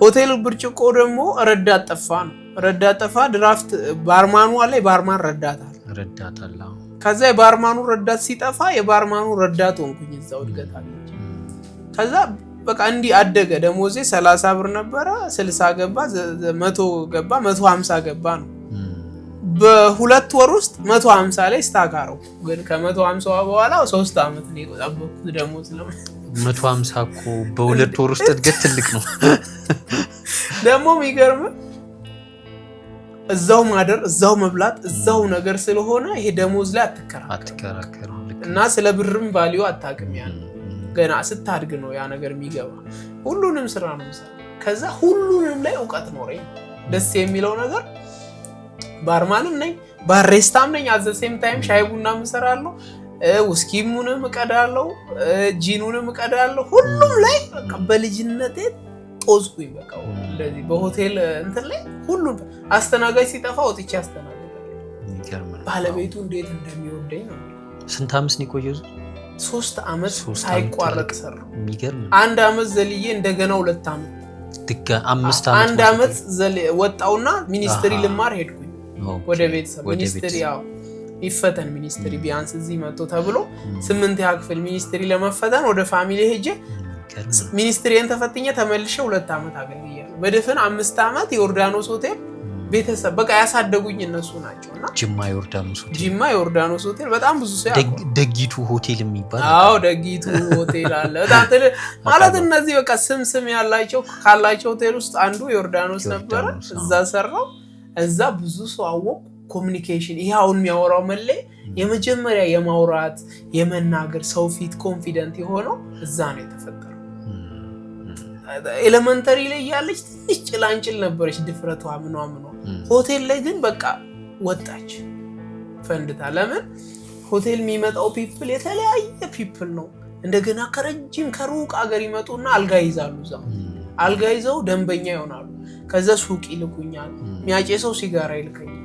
ሆቴል ብርጭቆ ደግሞ ረዳት ጠፋ ነው። ረዳት ጠፋ። ድራፍት ባርማኑ አለ፣ የባርማን ረዳት አለ። ከዛ የባርማኑ ረዳት ሲጠፋ የባርማኑ ረዳት ሆንኩኝ። እዛው እድገት አለ። ከዛ በቃ እንዲህ አደገ። ደሞዜ 30 ብር ነበረ፣ 60 ገባ፣ 100 ገባ፣ 150 ገባ ነው። በ2 ወር ውስጥ 150 ላይ ስታካረው። ግን ከ150 በኋላ 3 አመት ነው የቆጠበኩት ደሞዝ ነው። 150 እኮ በ2 ወር ውስጥ እድገት ትልቅ ነው። ደግሞ የሚገርም እዛው ማደር፣ እዛው መብላት፣ እዛው ነገር ስለሆነ ይሄ ደሞዝ ላይ አትከራከር እና ስለ ብርም ቫልዩ አታውቅም። ያን ገና ስታድግ ነው ያ ነገር የሚገባ። ሁሉንም ስራ ነው የምሰራው። ከዛ ሁሉንም ላይ እውቀት ኖረኝ። ደስ የሚለው ነገር ባርማንም ነኝ፣ ባሬስታም ነኝ። አዘ ሴም ታይም ሻይ ቡና እሰራለሁ። ውስኪሙንም እቀዳለሁ ጂኑንም እቀዳለሁ ሁሉም ላይ በቃ በልጅነቴ ጦዝኩኝ በቃ እንደዚህ በሆቴል እንትን ላይ ሁሉም አስተናጋጅ ሲጠፋ ወጥቼ አስተናግዳለሁ ባለቤቱ እንዴት እንደሚወደኝ ነው ስንት አመት ነው የቆየው 3 አመት ሳይቋረጥ ሰራው የሚገርም 1 አመት ዘልዬ እንደገና 2 አመት ድጋ 5 አመት 1 አመት ወጣውና ሚኒስትሪ ልማር ሄድኩኝ ወደ ቤተሰብ ሚኒስትሪ ያው ይፈተን ሚኒስትሪ ቢያንስ እዚህ መጥቶ ተብሎ 8 ያክፍል ሚኒስትሪ ለመፈተን ወደ ፋሚሊ ሄጄ ሚኒስትሪን ተፈትኜ ተመልሼ 2 አመት አገልግያለሁ በደፈን 5 አመት ዮርዳኖስ ሆቴል ቤተሰብ በቃ ያሳደጉኝ እነሱ ናቸውና ጅማ ዮርዳኖስ ሆቴል በጣም ብዙ ሰው ያውቃል ደጊቱ ሆቴል የሚባል አዎ ደጊቱ ሆቴል አለ በጣም ማለት እነዚህ በቃ ስም ያላቸው ካላቸው ሆቴል ውስጥ አንዱ ዮርዳኖስ ነበር እዛ ሰራው እዛ ብዙ ሰው አወቅ ኮሙኒኬሽን ይሄ አሁን የሚያወራው መለ የመጀመሪያ የማውራት የመናገር ሰው ፊት ኮንፊደንት የሆነው እዛ ነው የተፈጠረው ኤሌመንተሪ ላይ ያለች ትንሽ ጭላንጭል ነበረች ድፍረቷ ምኗ ሆቴል ላይ ግን በቃ ወጣች ፈንድታ ለምን ሆቴል የሚመጣው ፒፕል የተለያየ ፒፕል ነው እንደገና ከረጅም ከሩቅ ሀገር ይመጡና አልጋ ይዛሉ እዛ አልጋ ይዘው ደንበኛ ይሆናሉ ከዛ ሱቅ ይልኩኛል የሚያጨሰው ሲጋራ ይልከኛል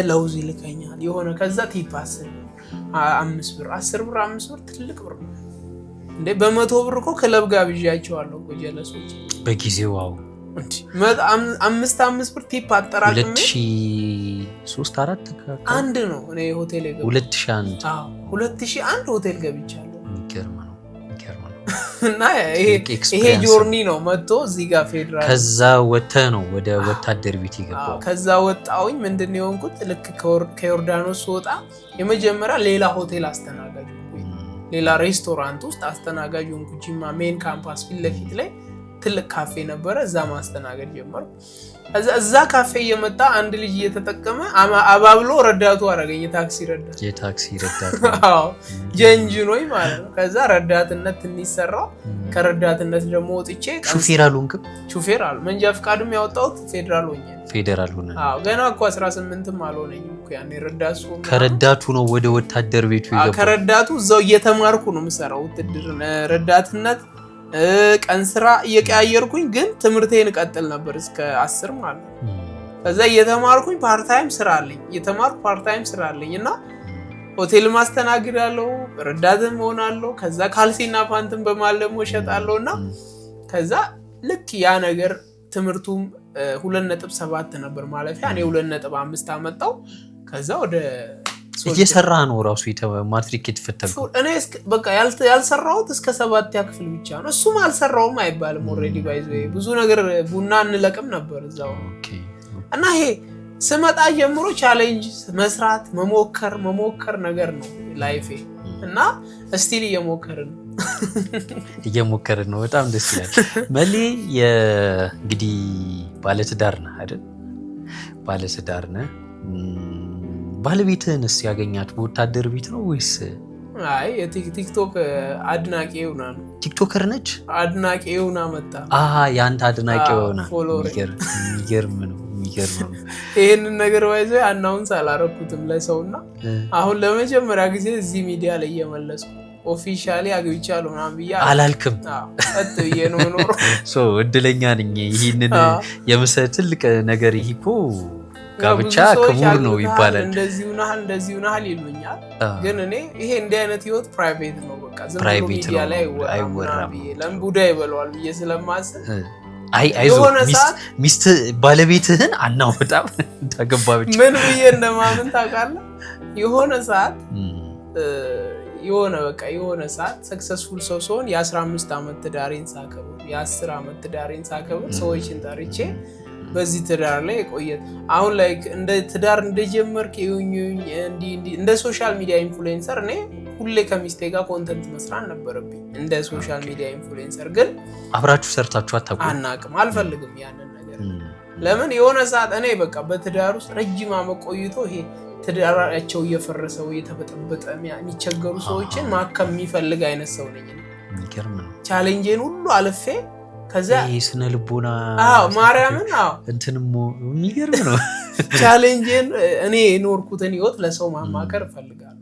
ለውዝ ይልከኛል የሆነ ከዛ ቲፓስ 5 ብር 10 ብር 5 ብር ትልቅ ብር ነው እንዴ በ100 ብር እኮ ክለብ ጋብዣቸዋለሁ ጀለሶች በጊዜው አው እንዴ 5 ብር ቲፕ አጠራቅሜ 2003 4 አንድ ነው እኔ ሆቴል ገብ 2001 አዎ 2001 ሆቴል ገብቻለሁ ይገርም ነው እና ይሄ ጆርኒ ነው መጥቶ እዚህ ጋር ፌደራል ከዛ ወጣ ነው ወደ ወታደር ቤት ይገባው ከዛ ወጣውኝ ምንድነው የሆንኩት ልክ ከዮርዳኖስ ወጣ የመጀመሪያ ሌላ ሆቴል አስተናጋጅ ሌላ ሬስቶራንት ውስጥ አስተናጋጅ ሆንኩ ጂማ ሜን ካምፓስ ፊት ለፊት ላይ ትልቅ ካፌ ነበር እዛ ማስተናገድ ጀመርኩ እዛ ካፌ እየመጣ አንድ ልጅ እየተጠቀመ አባብሎ ረዳቱ አረገኝ የታክሲ ረዳት አዎ ጀንጅኖይ ማለት ነው ከዛ ረዳትነት ትንሽ ሰራው ከረዳትነት ደግሞ ወጥቼ ሹፌር አሉ መንጃ ፍቃድም ያወጣሁት ፌደራል ሆነ አዎ ገና እኮ 18ም አልሆነኝም እኮ ያኔ ረዳቱ ከረዳቱ ነው ወደ ወታደር ቤቱ ይገባው ከረዳቱ እዛው እየተማርኩ ነው የምሰራው ውትድርና ረዳትነት ቀን ስራ እየቀያየርኩኝ ግን ትምርቴን እቀጥል ነበር እስከ 10 ማለት ከዛ እየተማርኩኝ ፓርት ታይም ስራ አለኝና ሆቴል ማስተናግድ ያለው ረዳትም ሆናለሁ ከዛ ካልሲና ፓንትን በማለሞ እሸጣለሁና ከዛ ልክ ያ ነገር ትምርቱም 2.7 ነበር ማለፊያ እኔ 2.5 አመጣው ከዛ ወደ እየሰራ ነው ራሱ ማትሪክ የተፈተንኩ እኔ በቃ ያልሰራሁት እስከ 7 ያክፍል ብቻ ነው እሱም አልሰራውም አይባልም ኦሬዲ ባይዘ ብዙ ነገር ቡና እንለቅም ነበር እዛው እና ይሄ ስመጣ ጀምሮ ቻሌንጅ መስራት መሞከር ነገር ነው ላይፌ እና ስቲል እየሞከርን ነው በጣም ደስ ይላል መሌ እንግዲህ ባለትዳር ነህ አይደል ባለትዳር ነህ ባለቤትህንስ ያገኛት በወታደር ቤት ነው ወይስ አይ የቲክቶክ አድናቂ ሆና ነው ቲክቶከር ነች አድናቂ ሆና መጣ ያንተ አድናቂ ሆና የሚገርም ነው ይሄንን ነገር ባይዘው አናውንስ አላረኩትም ለሰውና አሁን ለመጀመሪያ ጊዜ እዚህ ሚዲያ ላይ እየመለስኩ ኦፊሻሊ አግብቻለሁ ምናምን ብዬ አላልክም አጥብዬ ነው ኖሮ እድለኛ ነኝ ይሄንን የመሰለ ትልቅ ነገር ይሄኮ ጋብቻ ክቡር ነው ይባላል እንደዚህ ሆነሃል ይሉኛል ግን እኔ ይሄ እንደ አይነት ህይወት ፕራይቬት ነው በቃ ዝም ብሎ ሚዲያ ላይ አይወራም ለምን ቡዳ ይበለዋል ብዬ ስለማስብ አይዞ ሚስት ባለቤትህን አናወጣም ታገባ ብቻ ምን ብዬ እንደማምን ታውቃለህ የሆነ ሰዓት ሰክሰስፉል ሰው ሲሆን የ15 አመት ትዳሬን ሳከብር የ10 አመት ትዳሬን ሳከብር ሰዎችን ጠርቼ በዚህ ትዳር ላይ ቆየት አሁን ላይ እንደ ትዳር እንደጀመርክ እንደ ሶሻል ሚዲያ ኢንፍሉዌንሰር እኔ ሁሌ ከሚስቴ ጋር ኮንተንት መስራት ነበረብኝ እንደ ሶሻል ሚዲያ ኢንፍሉዌንሰር ግን አብራችሁ ሰርታችሁ አናውቅም አልፈልግም ያንን ነገር ለምን የሆነ ሰዓት እኔ በቃ በትዳር ውስጥ ረጅም አመት ቆይቶ ይሄ ትዳራቸው እየፈረሰው እየተበጠበጠ የሚቸገሩ ሰዎችን ማከም የሚፈልግ አይነት ሰው ነኝ ይገርም ነው ቻሌንጅን ሁሉ አልፌ ከዛ ስነ ልቦና ማርያምን እንትንም የሚገርም ነው ቻሌንጅን እኔ ኖርኩትን ህይወት ለሰው ማማከር ፈልጋለሁ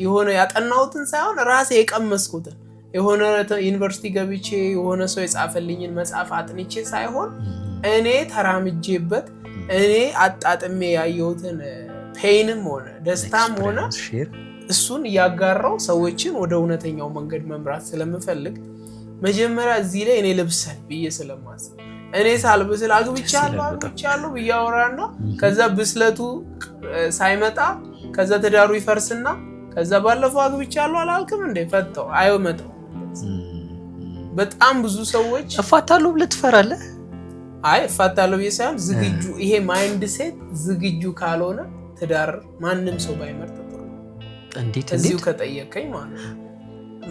የሆነ ያጠናሁትን ሳይሆን ራሴ የቀመስኩትን የሆነ ዩኒቨርሲቲ ገብቼ የሆነ ሰው የጻፈልኝን መጽሐፍ አጥንቼ ሳይሆን እኔ ተራምጄበት እኔ አጣጥሜ ያየሁትን ፔንም ሆነ ደስታም ሆነ እሱን ያጋራው ሰዎችን ወደ እውነተኛው መንገድ መምራት ስለምፈልግ መጀመሪያ እዚህ ላይ እኔ ልብሰል ብዬ ስለማስብ እኔ ሳልብስል አግብቻለሁ ብያወራና ከዛ ብስለቱ ሳይመጣ ከዛ ትዳሩ ይፈርስና ከዛ ባለፈው አግብቻለሁ አላልክም እንዴ ፈተው አይወመጣው በጣም ብዙ ሰዎች እፋታለሁ ብለህ ትፈራለህ? አይ እፋታለሁ ብዬ ሳይሆን ዝግጁ ይሄ ማይንድ ሴት ዝግጁ ካልሆነ ትዳር ማንም ሰው ባይመርጥ ጥሩ እንዴት እዚሁ ከጠየቀኝ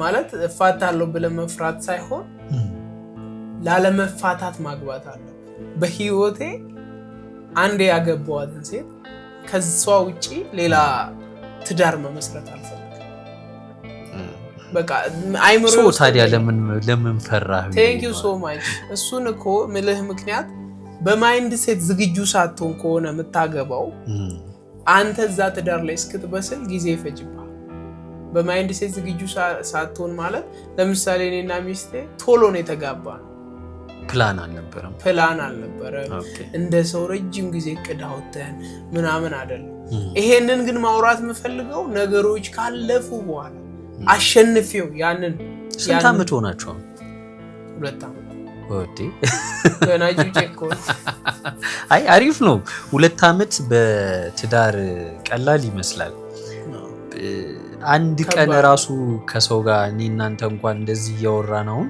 ማለት እፋታለሁ ብለህ መፍራት ሳይሆን ላለመፋታት ማግባት አለ በህይወቴ አንዴ ያገባዋትን ሴት ከሷ ውጪ ሌላ ትዳር መመስረት አልፈልግም በቃ አይምሮ ታዲያ ለምን ፈራህ? ቴንክ ዩ ሶ ማች እሱን እኮ ምልህ ምክንያት በማይንድ ሴት ዝግጁ ሳትሆን ከሆነ የምታገባው አንተ እዛ ትዳር ላይ እስክትበስል ጊዜ ይፈጅብሃል። በማይንድ ሴት ዝግጁ ሳትሆን ማለት ለምሳሌ እኔና ሚስቴ ቶሎ ነው የተጋባነው ፕላን አልነበረም እንደ ሰው ረጅም ጊዜ እቅድ አውጥተን ምናምን አይደለም ይሄንን ግን ማውራት የምፈልገው ነገሮች ካለፉ በኋላ አሸንፌው ያንን ስንት ዓመት ሆናችሁ? 2 ዓመት ወዴ ገናጁ ቼኮ አይ አሪፍ ነው 2 ዓመት በትዳር ቀላል ይመስላል አንድ ቀን ራሱ ከሰው ጋር እኔ እናንተ እንኳን እንደዚህ እያወራን አሁን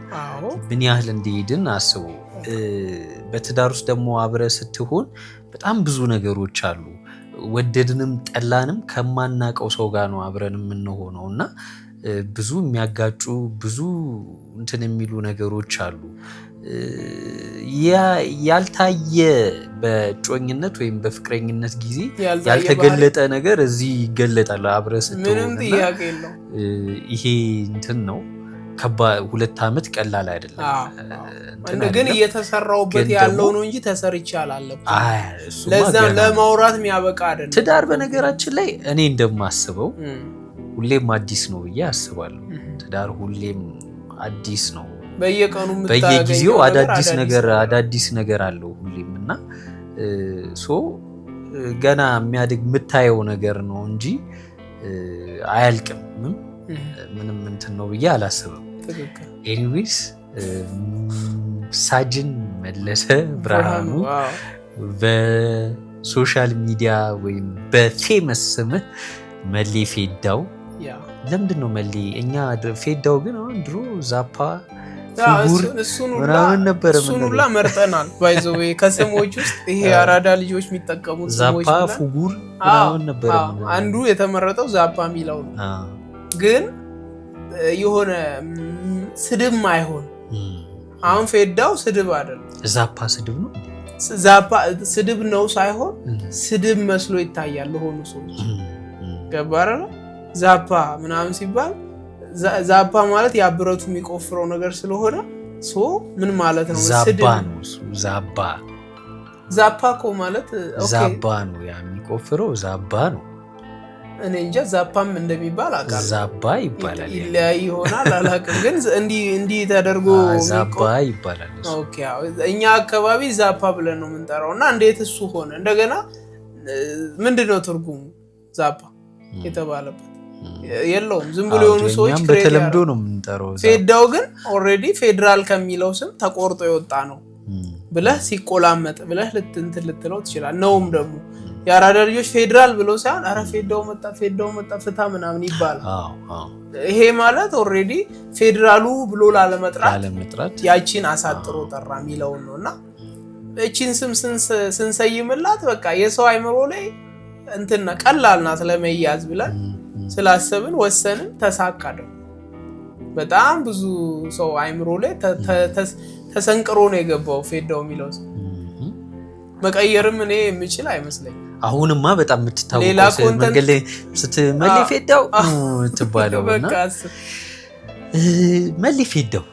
ምን ያህል እንደሄድን አስቡ በትዳር ውስጥ ደግሞ አብረህ ስትሆን በጣም ብዙ ነገሮች አሉ ወደድንም ጠላንም ከማናቀው ሰው ጋር ነው አብረን የምንሆነውና ብዙ የሚያጋጩ ብዙ እንትን የሚሉ ነገሮች አሉ ያልታየ በጮኝነት ወይም በፍቅረኝነት ጊዜ ያልተገለጠ ነገር እዚህ ይገለጣል አብረህ ስትሆን ይሄ እንትን ነው 2 ዓመት ቀላል አይደለም ግን እየተሰራውበት ያለው ነው እንጂ ተሰርቻ አላለበት ለዛ ለማውራት የሚያበቃ አይደለም ትዳር በነገራችን ላይ እኔ እንደማስበው ሁሌም አዲስ ነው ብዬ አስባለሁ ትዳር ሁሌም አዲስ ነው በየቀኑ በየጊዜው አዳዲስ ነገር አለው ሁሌም እና ገና የሚያድግ የምታየው ነገር ነው እንጂ አያልቅም ምንም እንትን ነው ብዬ አላስብም ኤኒዌይስ ሳጅን መለሰ ብርሃኑ በሶሻል ሚዲያ ወይም በፌመስ ስምህ መሌ ፌዳው ለምንድን ነው መሌ እኛ ፌዳው ግን አሁን ድሮ ዛፓ ፉጉር ምናምን ነበር እሱን ሁላ መርጠናል ባይዘው ከስሞች ውስጥ ይሄ አራዳ ልጆች የሚጠቀሙት ስሞች ዛፓ ፉጉር ምናምን ነበር አንዱ የተመረጠው ዛፓ የሚለው ነው ግን የሆነ ስድብ አይሆን አሁን ፌዳው ስድብ አይደለም ዛፓ ስድብ ነው ዛፓ ስድብ ነው ሳይሆን ስድብ መስሎ ይታያል ለሆኑ ሰዎች ገባረለ ዛፓ ምናምን ሲባል ዛፓ ማለት ያብረቱ የሚቆፍረው ነገር ስለሆነ ምን ማለት ነው ዛባ ነው ዛፓ እኮ ማለት ዛባ ነው የሚቆፍረው ዛባ ነው እኔ እንጃ ዛፓም እንደሚባል አቃለ ዛባ ይባላል ይለያይ ይሆናል አላውቅም ግን እንዲህ ተደርጎ ዛባ ይባላል ኦኬ እኛ አካባቢ ዛፓ ብለን ነው የምንጠራውና እንዴት እሱ ሆነ እንደገና ምንድነው ትርጉሙ ዛፓ የተባለበት የለውም ዝም ብሎ የሆኑ ሰዎች በተለምዶ ነው የምንጠራው ፌዳው ግን ኦሬዲ ፌደራል ከሚለው ስም ተቆርጦ የወጣ ነው ብለህ ሲቆላመጥ ብለህ ልትለው ትችላለህ ነውም ደግሞ ያራዳ ልጆች ፌደራል ብለው ሳይሆን አረ ፌዳው መጣ ፍታ ምናምን ይባላል ይሄ ማለት ኦሬዲ ፌደራሉ ብሎ ላለመጥራት ያቺን አሳጥሮ ጠራ የሚለው ነውና እቺን ስም ስንሰይምላት በቃ የሰው አይምሮ ላይ እንትና ቀላል ናት ለመያዝ ብለን ስላሰብን ወሰንን ተሳካደ በጣም ብዙ ሰው አይምሮ ላይ ተሰንቅሮ ነው የገባው ፌዳው የሚለው መቀየርም እኔ የምችል አይመስለኝም አሁንማ በጣም የምትታወቀው መንገድ ላይ ስትመሌ ፌዳው ትባለውና መሌ ፌዳው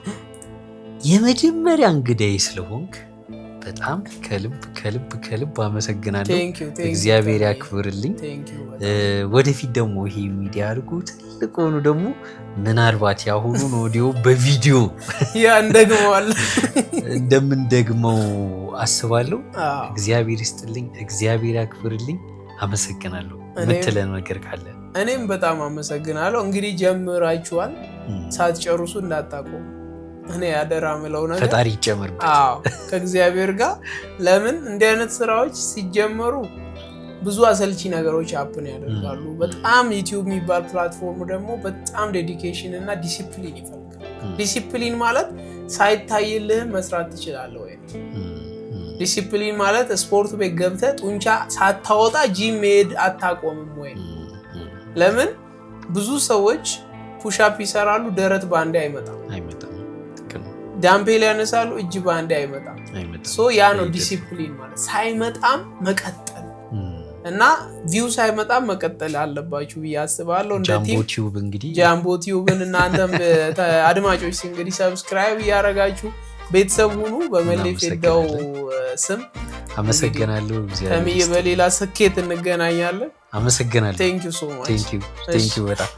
የመጀመሪያ እንግዳዬ ስለሆንክ በጣም ከልብ አመሰግናለሁ። እግዚአብሔር ያክብርልኝ። ወደፊት ደግሞ ይሄ ሚዲያ አድርጎ ትልቅ ሆኖ ደግሞ ምናልባት ያሁኑን ኦዲዮ በቪዲዮ እንደምንደግመው አስባለሁ። እግዚአብሔር ይስጥልኝ፣ እግዚአብሔር ያክብርልኝ። አመሰግናለሁ። ምትለን ነገር ካለ? እኔም በጣም አመሰግናለሁ። እንግዲህ ጀምራችኋል፣ ሳትጨርሱ እንዳታቆሙ። እኔ ያደራ ምለው ነገር ፈጣሪ ይጨምርበት። ከእግዚአብሔር ጋር ለምን እንዲህ አይነት ስራዎች ሲጀመሩ ብዙ አሰልቺ ነገሮች አፕን ያደርጋሉ። በጣም ዩቲዩብ የሚባል ፕላትፎርም ደግሞ በጣም ዴዲኬሽን እና ዲሲፕሊን ይፈልጋል። ዲሲፕሊን ማለት ሳይታይልህ መስራት ትችላለህ ወይ? ዲሲፕሊን ማለት ስፖርት ቤት ገብተህ ጡንቻ ሳታወጣ ጂም መሄድ አታቆምም ወይ? ለምን ብዙ ሰዎች ፑሽአፕ ይሰራሉ፣ ደረት ባንዴ አይመጣም። ዳምፔል ያነሳሉ፣ እጅ ባንዴ አይመጣም። ያ ነው ዲሲፕሊን ማለት፣ ሳይመጣም መቀጠል እና ቪው ሳይመጣም መቀጠል አለባችሁ ብዬ አስባለሁ። ጃምቦ ቲዩብን እናንተም አድማጮች እንግዲህ ሰብስክራይብ እያደረጋችሁ ቤተሰብ ሁኑ። በመሌ ፌዳው ስም አመሰግናለሁ። ተምዬ በሌላ ስኬት እንገናኛለን። አመሰግናለሁ። ቴንክ ዩ ሶ ማች። ቴንክ ዩ በጣም